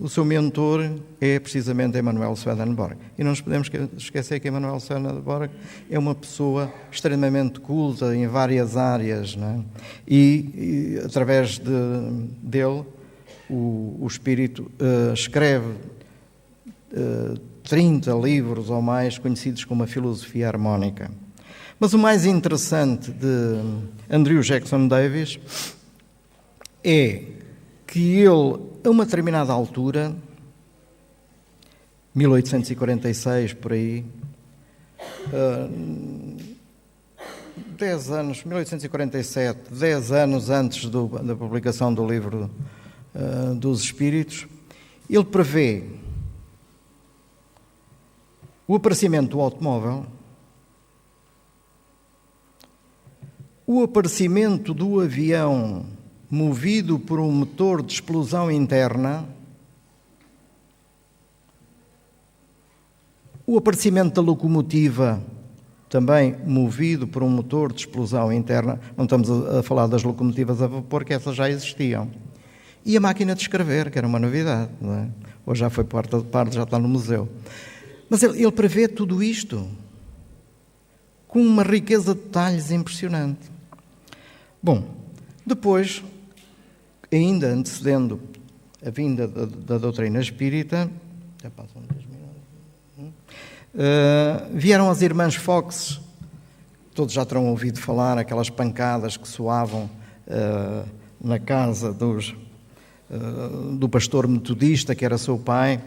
seu mentor é precisamente Emanuel Swedenborg. E não nos podemos esquecer que Emanuel Swedenborg é uma pessoa extremamente culta em várias áreas, não é? E através dele, o Espírito escreve 30 livros ou mais conhecidos como a filosofia harmónica. Mas o mais interessante de Andrew Jackson Davis é que ele, a uma determinada altura, 1846, por aí, 1847, 10 anos antes da publicação do livro dos Espíritos, ele prevê o aparecimento do automóvel, o aparecimento do avião movido por um motor de explosão interna, o aparecimento da locomotiva, também movido por um motor de explosão interna. Não estamos a falar das locomotivas a vapor, que essas já existiam. E a máquina de escrever, que era uma novidade, não é? Hoje já foi parte, já está no museu. Mas ele prevê tudo isto com uma riqueza de detalhes impressionante. Bom, depois, ainda antecedendo a vinda da doutrina espírita, já passam 10 minutos, vieram as irmãs Fox, todos já terão ouvido falar, aquelas pancadas que soavam na casa do pastor metodista, que era seu pai.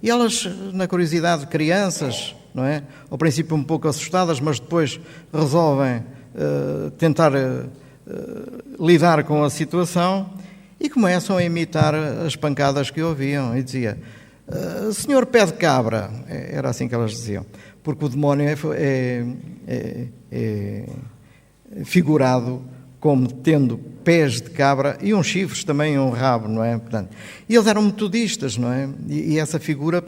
E elas, na curiosidade de crianças, não é? Ao princípio um pouco assustadas, mas depois resolvem tentar lidar com a situação e começam a imitar as pancadas que ouviam. E dizia: senhor pé de cabra, era assim que elas diziam, porque o demónio é figurado como tendo pés de cabra e uns chifres também, um rabo, não é? Portanto, e eles eram metodistas, não é? E essa figura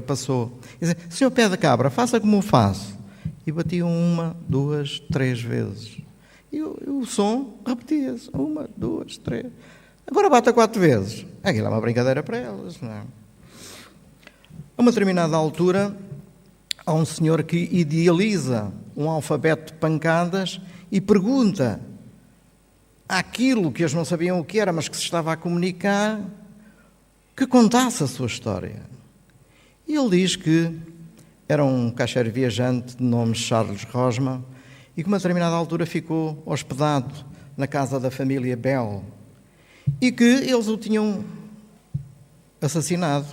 passou. E dizia: senhor pé de cabra, faça como eu faço. E batiam 1, 2, 3 vezes. E o som repetia-se: 1, 2, 3. Agora bata 4 vezes. Aquilo é uma brincadeira para elas, não é? A uma determinada altura, há um senhor que idealiza um alfabeto de pancadas e pergunta àquilo que eles não sabiam o que era, mas que se estava a comunicar, que contasse a sua história. E ele diz que era um caixeiro viajante de nome Charles Rosman e que, a uma determinada altura, ficou hospedado na casa da família Bell e que eles o tinham assassinado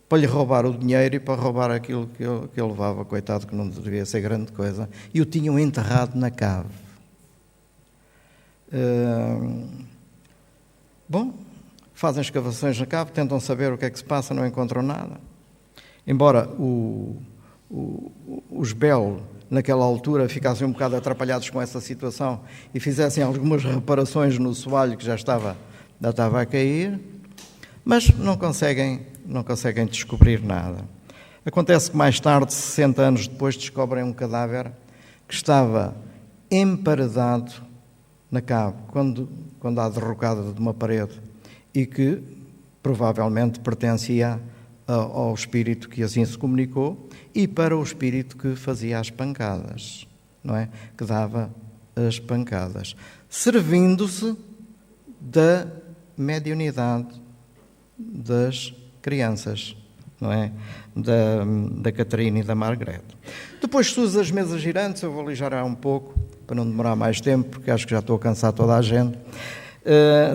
para lhe roubar o dinheiro e para roubar aquilo que ele levava, coitado, que não devia ser grande coisa, e o tinham enterrado na cave. Bom, fazem escavações na cave, tentam saber o que é que se passa, não encontram nada. Embora os Bell, naquela altura, ficassem um bocado atrapalhados com essa situação e fizessem algumas reparações no soalho que já estava a cair, mas não conseguem descobrir nada. Acontece que mais tarde, 60 anos depois, descobrem um cadáver que estava emparedado na cave, quando há derrocada de uma parede, e que provavelmente pertencia ao espírito que assim se comunicou e para o espírito que fazia as pancadas, não é? Que dava as pancadas, servindo-se da mediunidade das crianças, não é? Da Catarina e da Margarete. Depois surgem as mesas girantes, eu vou ligerar um pouco, para não demorar mais tempo, porque acho que já estou a cansar toda a gente.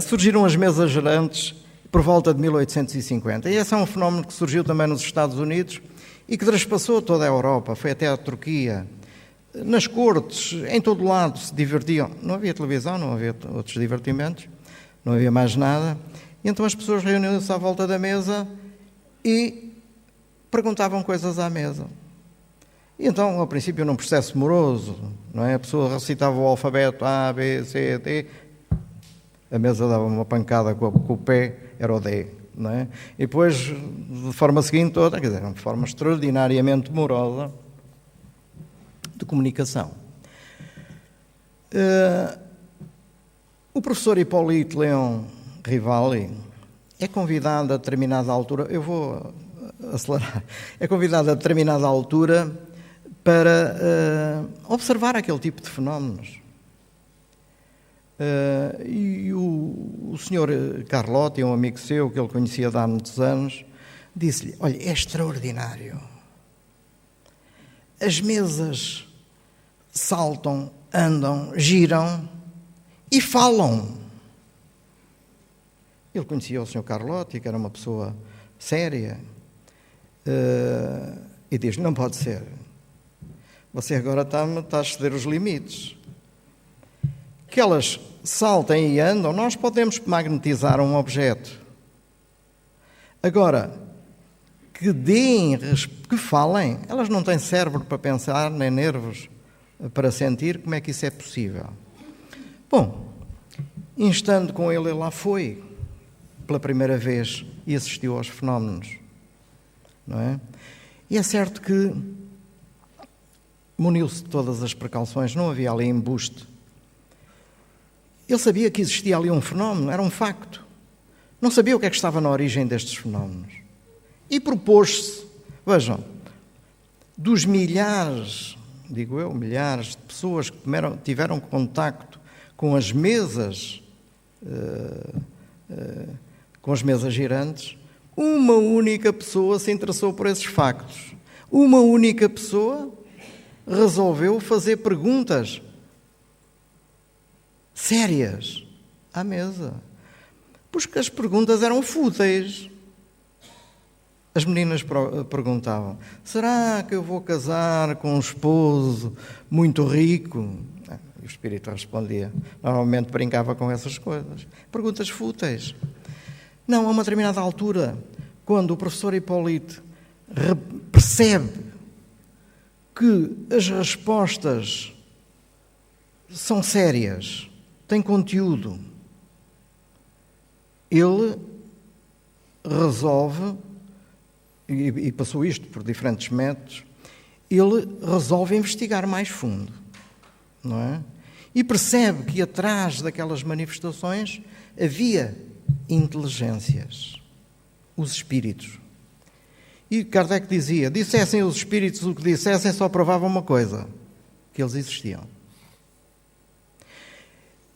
Surgiram as mesas girantes por volta de 1850, e esse é um fenómeno que surgiu também nos Estados Unidos e que transpassou toda a Europa, foi até a Turquia. Nas cortes, em todo lado se divertiam, não havia televisão, não havia outros divertimentos, não havia mais nada, e então as pessoas reuniam-se à volta da mesa e perguntavam coisas à mesa. E então, ao princípio, num processo moroso, não é? A pessoa recitava o alfabeto A, B, C, D, a mesa dava uma pancada com o pé, era o D, não é? E depois, de forma seguinte, outra, quer dizer, uma forma extraordinariamente morosa de comunicação. O professor Hipólito Leão Rivali é convidado a determinada altura, eu vou acelerar, é convidado a determinada altura para observar aquele tipo de fenómenos. E o senhor Carlotti, um amigo seu que ele conhecia há muitos anos, disse-lhe: olha, é extraordinário. As mesas saltam, andam, giram e falam. Ele conhecia o senhor Carlotti, que era uma pessoa séria, e diz: não pode ser. Você agora está a exceder os limites. Que elas saltem e andam, nós podemos magnetizar um objeto. Agora, que falem, elas não têm cérebro para pensar, nem nervos para sentir. Como é que isso é possível? Bom, instando com ele lá foi, pela primeira vez, e assistiu aos fenómenos, não é? E é certo que muniu-se de todas as precauções, não havia ali embuste. Ele sabia que existia ali um fenómeno, era um facto. Não sabia o que é que estava na origem destes fenómenos. E propôs-se, vejam, dos milhares, digo eu, milhares de pessoas que tiveram contacto com as mesas, girantes, uma única pessoa se interessou por esses factos. Uma única pessoa resolveu fazer perguntas sérias à mesa, pois que as perguntas eram fúteis. As meninas perguntavam: será que eu vou casar com um esposo muito rico? E o espírito respondia, normalmente brincava com essas coisas. Perguntas fúteis. Não, a uma determinada altura, quando o professor Hipólito percebe que as respostas são sérias, têm conteúdo, ele resolve, e passou isto por diferentes métodos, ele resolve investigar mais fundo, não é? E percebe que atrás daquelas manifestações havia inteligências, os espíritos. E Kardec dizia: dissessem os espíritos o que dissessem, só provavam uma coisa, que eles existiam.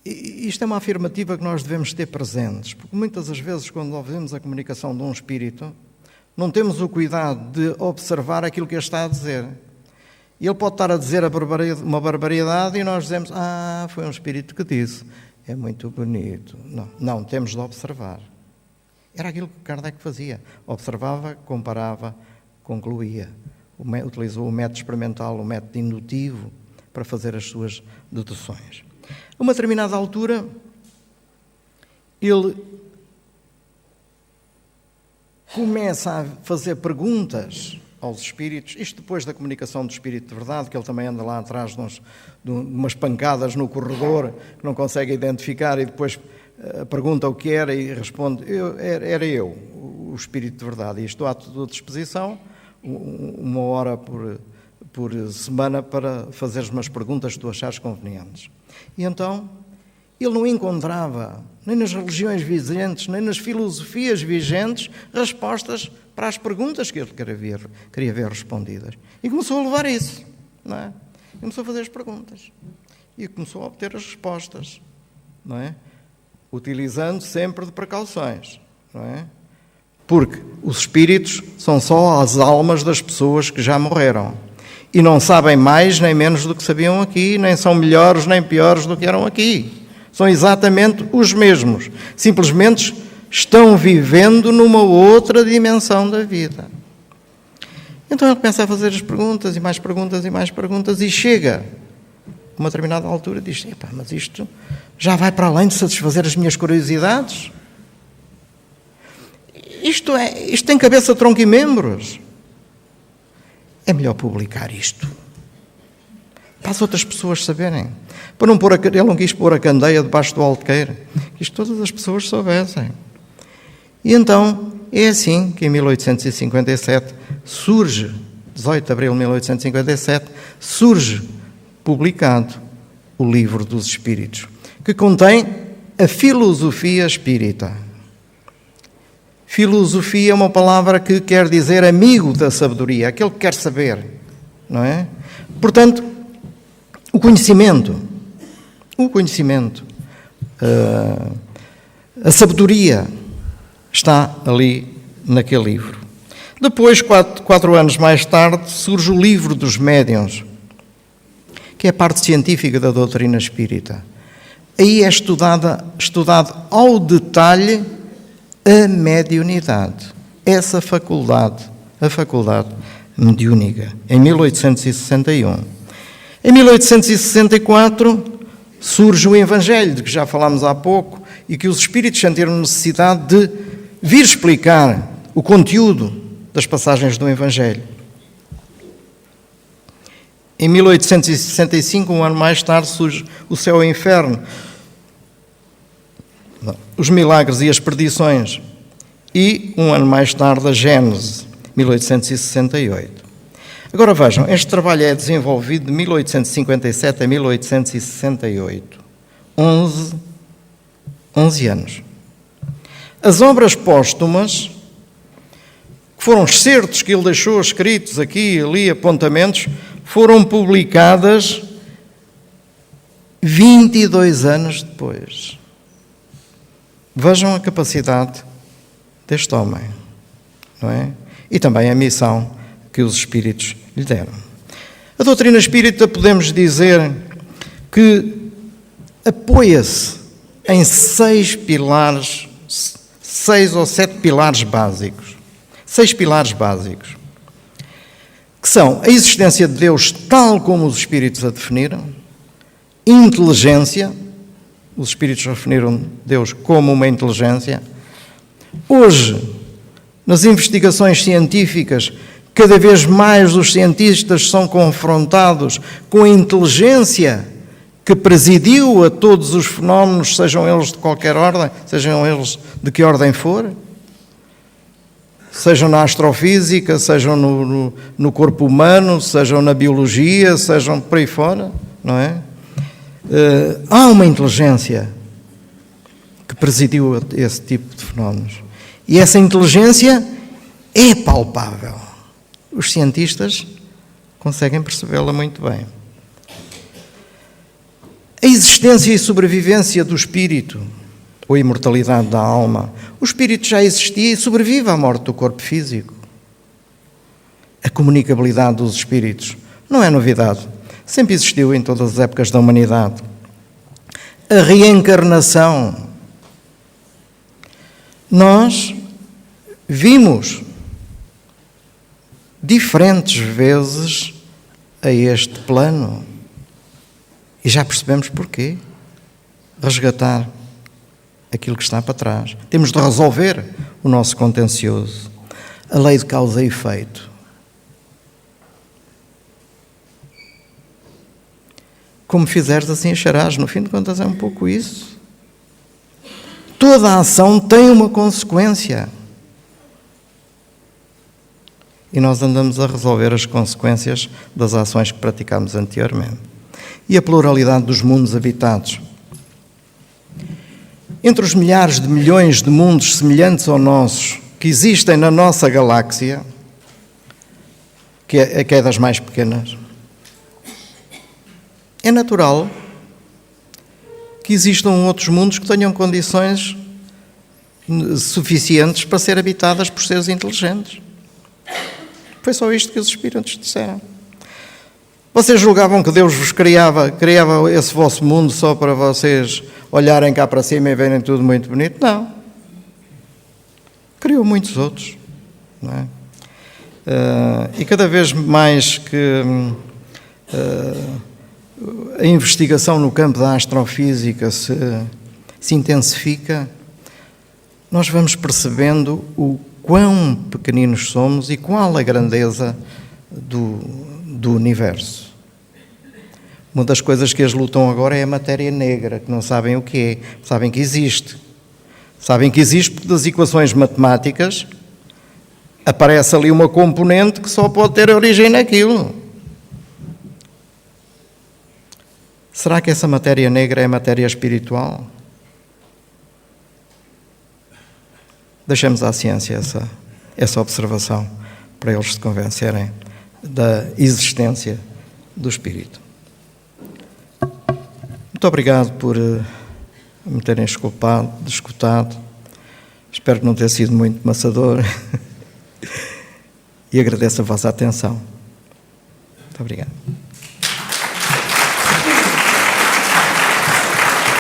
E isto é uma afirmativa que nós devemos ter presentes, porque muitas das vezes, quando ouvimos a comunicação de um espírito, não temos o cuidado de observar aquilo que ele está a dizer. E ele pode estar a dizer uma barbaridade e nós dizemos, foi um espírito que disse. É muito bonito. Não, temos de observar. Era aquilo que Kardec fazia. Observava, comparava, concluía. Utilizou o método experimental, o método indutivo, para fazer as suas deduções. A uma determinada altura, ele começa a fazer perguntas aos espíritos, isto depois da comunicação do espírito de verdade, que ele também anda lá atrás de umas pancadas no corredor, que não consegue identificar, e depois pergunta o que era e responde, era eu, o espírito de verdade, e estou à tua disposição, 1 hora por semana, para fazeres umas perguntas que tu achares convenientes. E então, ele não encontrava, nem nas religiões vigentes, nem nas filosofias vigentes, respostas para as perguntas que ele queria ver respondidas. E começou a levar isso, não é? Começou a fazer as perguntas. E começou a obter as respostas, não é? Utilizando sempre de precauções, não é? Porque os espíritos são só as almas das pessoas que já morreram. E não sabem mais nem menos do que sabiam aqui, nem são melhores nem piores do que eram aqui. São exatamente os mesmos. Simplesmente estão vivendo numa outra dimensão da vida. Então ele começa a fazer as perguntas, e mais perguntas, e mais perguntas, e chega a uma determinada altura e diz, mas isto já vai para além de satisfazer as minhas curiosidades? Isto tem cabeça, tronco e membros. É melhor publicar isto, para as outras pessoas saberem. Para não pôr ele não quis pôr a candeia debaixo do alqueire, quis que todas as pessoas soubessem. E então é assim que em 1857 surge, 18 de abril de 1857, surge publicado o Livro dos Espíritos, que contém a filosofia espírita. Filosofia é uma palavra que quer dizer amigo da sabedoria, aquele que quer saber, não é? Portanto, o conhecimento, a sabedoria está ali naquele livro. Depois, 4 anos mais tarde, surge o Livro dos Médiuns, que é a parte científica da doutrina espírita. Aí é estudado ao detalhe a mediunidade, essa faculdade, a faculdade mediúnica, em 1861. Em 1864 surge o Evangelho, de que já falámos há pouco, e que os espíritos sentiram necessidade de vir explicar o conteúdo das passagens do Evangelho. Em 1865, um ano mais tarde, surge o Céu e o Inferno, os milagres e as perdições, e um ano mais tarde a Gênese, 1868. Agora vejam, este trabalho é desenvolvido de 1857 a 1868, 11 anos. As obras póstumas, que foram excertos que ele deixou escritos aqui e ali, apontamentos, foram publicadas 22 anos depois. Vejam a capacidade deste homem, não é? E também a missão que os espíritos lhe deram. A doutrina espírita, podemos dizer que apoia-se em 6 pilares, 6 ou 7 pilares básicos. 6 pilares básicos, que são a existência de Deus tal como os espíritos a definiram, inteligência, os espíritos definiram Deus como uma inteligência. Hoje, nas investigações científicas, cada vez mais os cientistas são confrontados com a inteligência que presidiu a todos os fenómenos, sejam eles de qualquer ordem, sejam eles de que ordem for, sejam na astrofísica, sejam no corpo humano, sejam na biologia, sejam por aí fora, não é? Há uma inteligência que presidiu esse tipo de fenómenos. E essa inteligência é palpável. Os cientistas conseguem percebê-la muito bem. A existência e sobrevivência do espírito, ou a imortalidade da alma. O espírito já existia e sobrevive à morte do corpo físico. A comunicabilidade dos espíritos não é novidade. Sempre existiu em todas as épocas da humanidade. A reencarnação. Nós vimos diferentes vezes a este plano e já percebemos porquê. Resgatar aquilo que está para trás. Temos de resolver o nosso contencioso. A lei de causa e efeito. Como fizeres, assim acharás. No fim de contas, é um pouco isso. Toda a ação tem uma consequência. E nós andamos a resolver as consequências das ações que praticámos anteriormente. E a pluralidade dos mundos habitados. Entre os milhares de milhões de mundos semelhantes ao nosso, que existem na nossa galáxia, que é das mais pequenas, é natural que existam outros mundos que tenham condições suficientes para ser habitadas por seres inteligentes. Foi só isto que os espíritos disseram. Vocês julgavam que Deus vos criava esse vosso mundo só para vocês olharem cá para cima e verem tudo muito bonito? Não. Criou muitos outros. Não é? E cada vez mais que a investigação no campo da astrofísica se intensifica, nós vamos percebendo o quão pequeninos somos e qual a grandeza do universo. Uma das coisas que eles lutam agora é a matéria negra, que não sabem o que é, sabem que existe. Sabem que existe porque das equações matemáticas aparece ali uma componente que só pode ter origem naquilo. Será que essa matéria negra é matéria espiritual? Deixemos à ciência essa observação para eles se convencerem da existência do espírito. Muito obrigado por me terem escutado. Espero não ter sido muito maçador e agradeço a vossa atenção. Muito obrigado.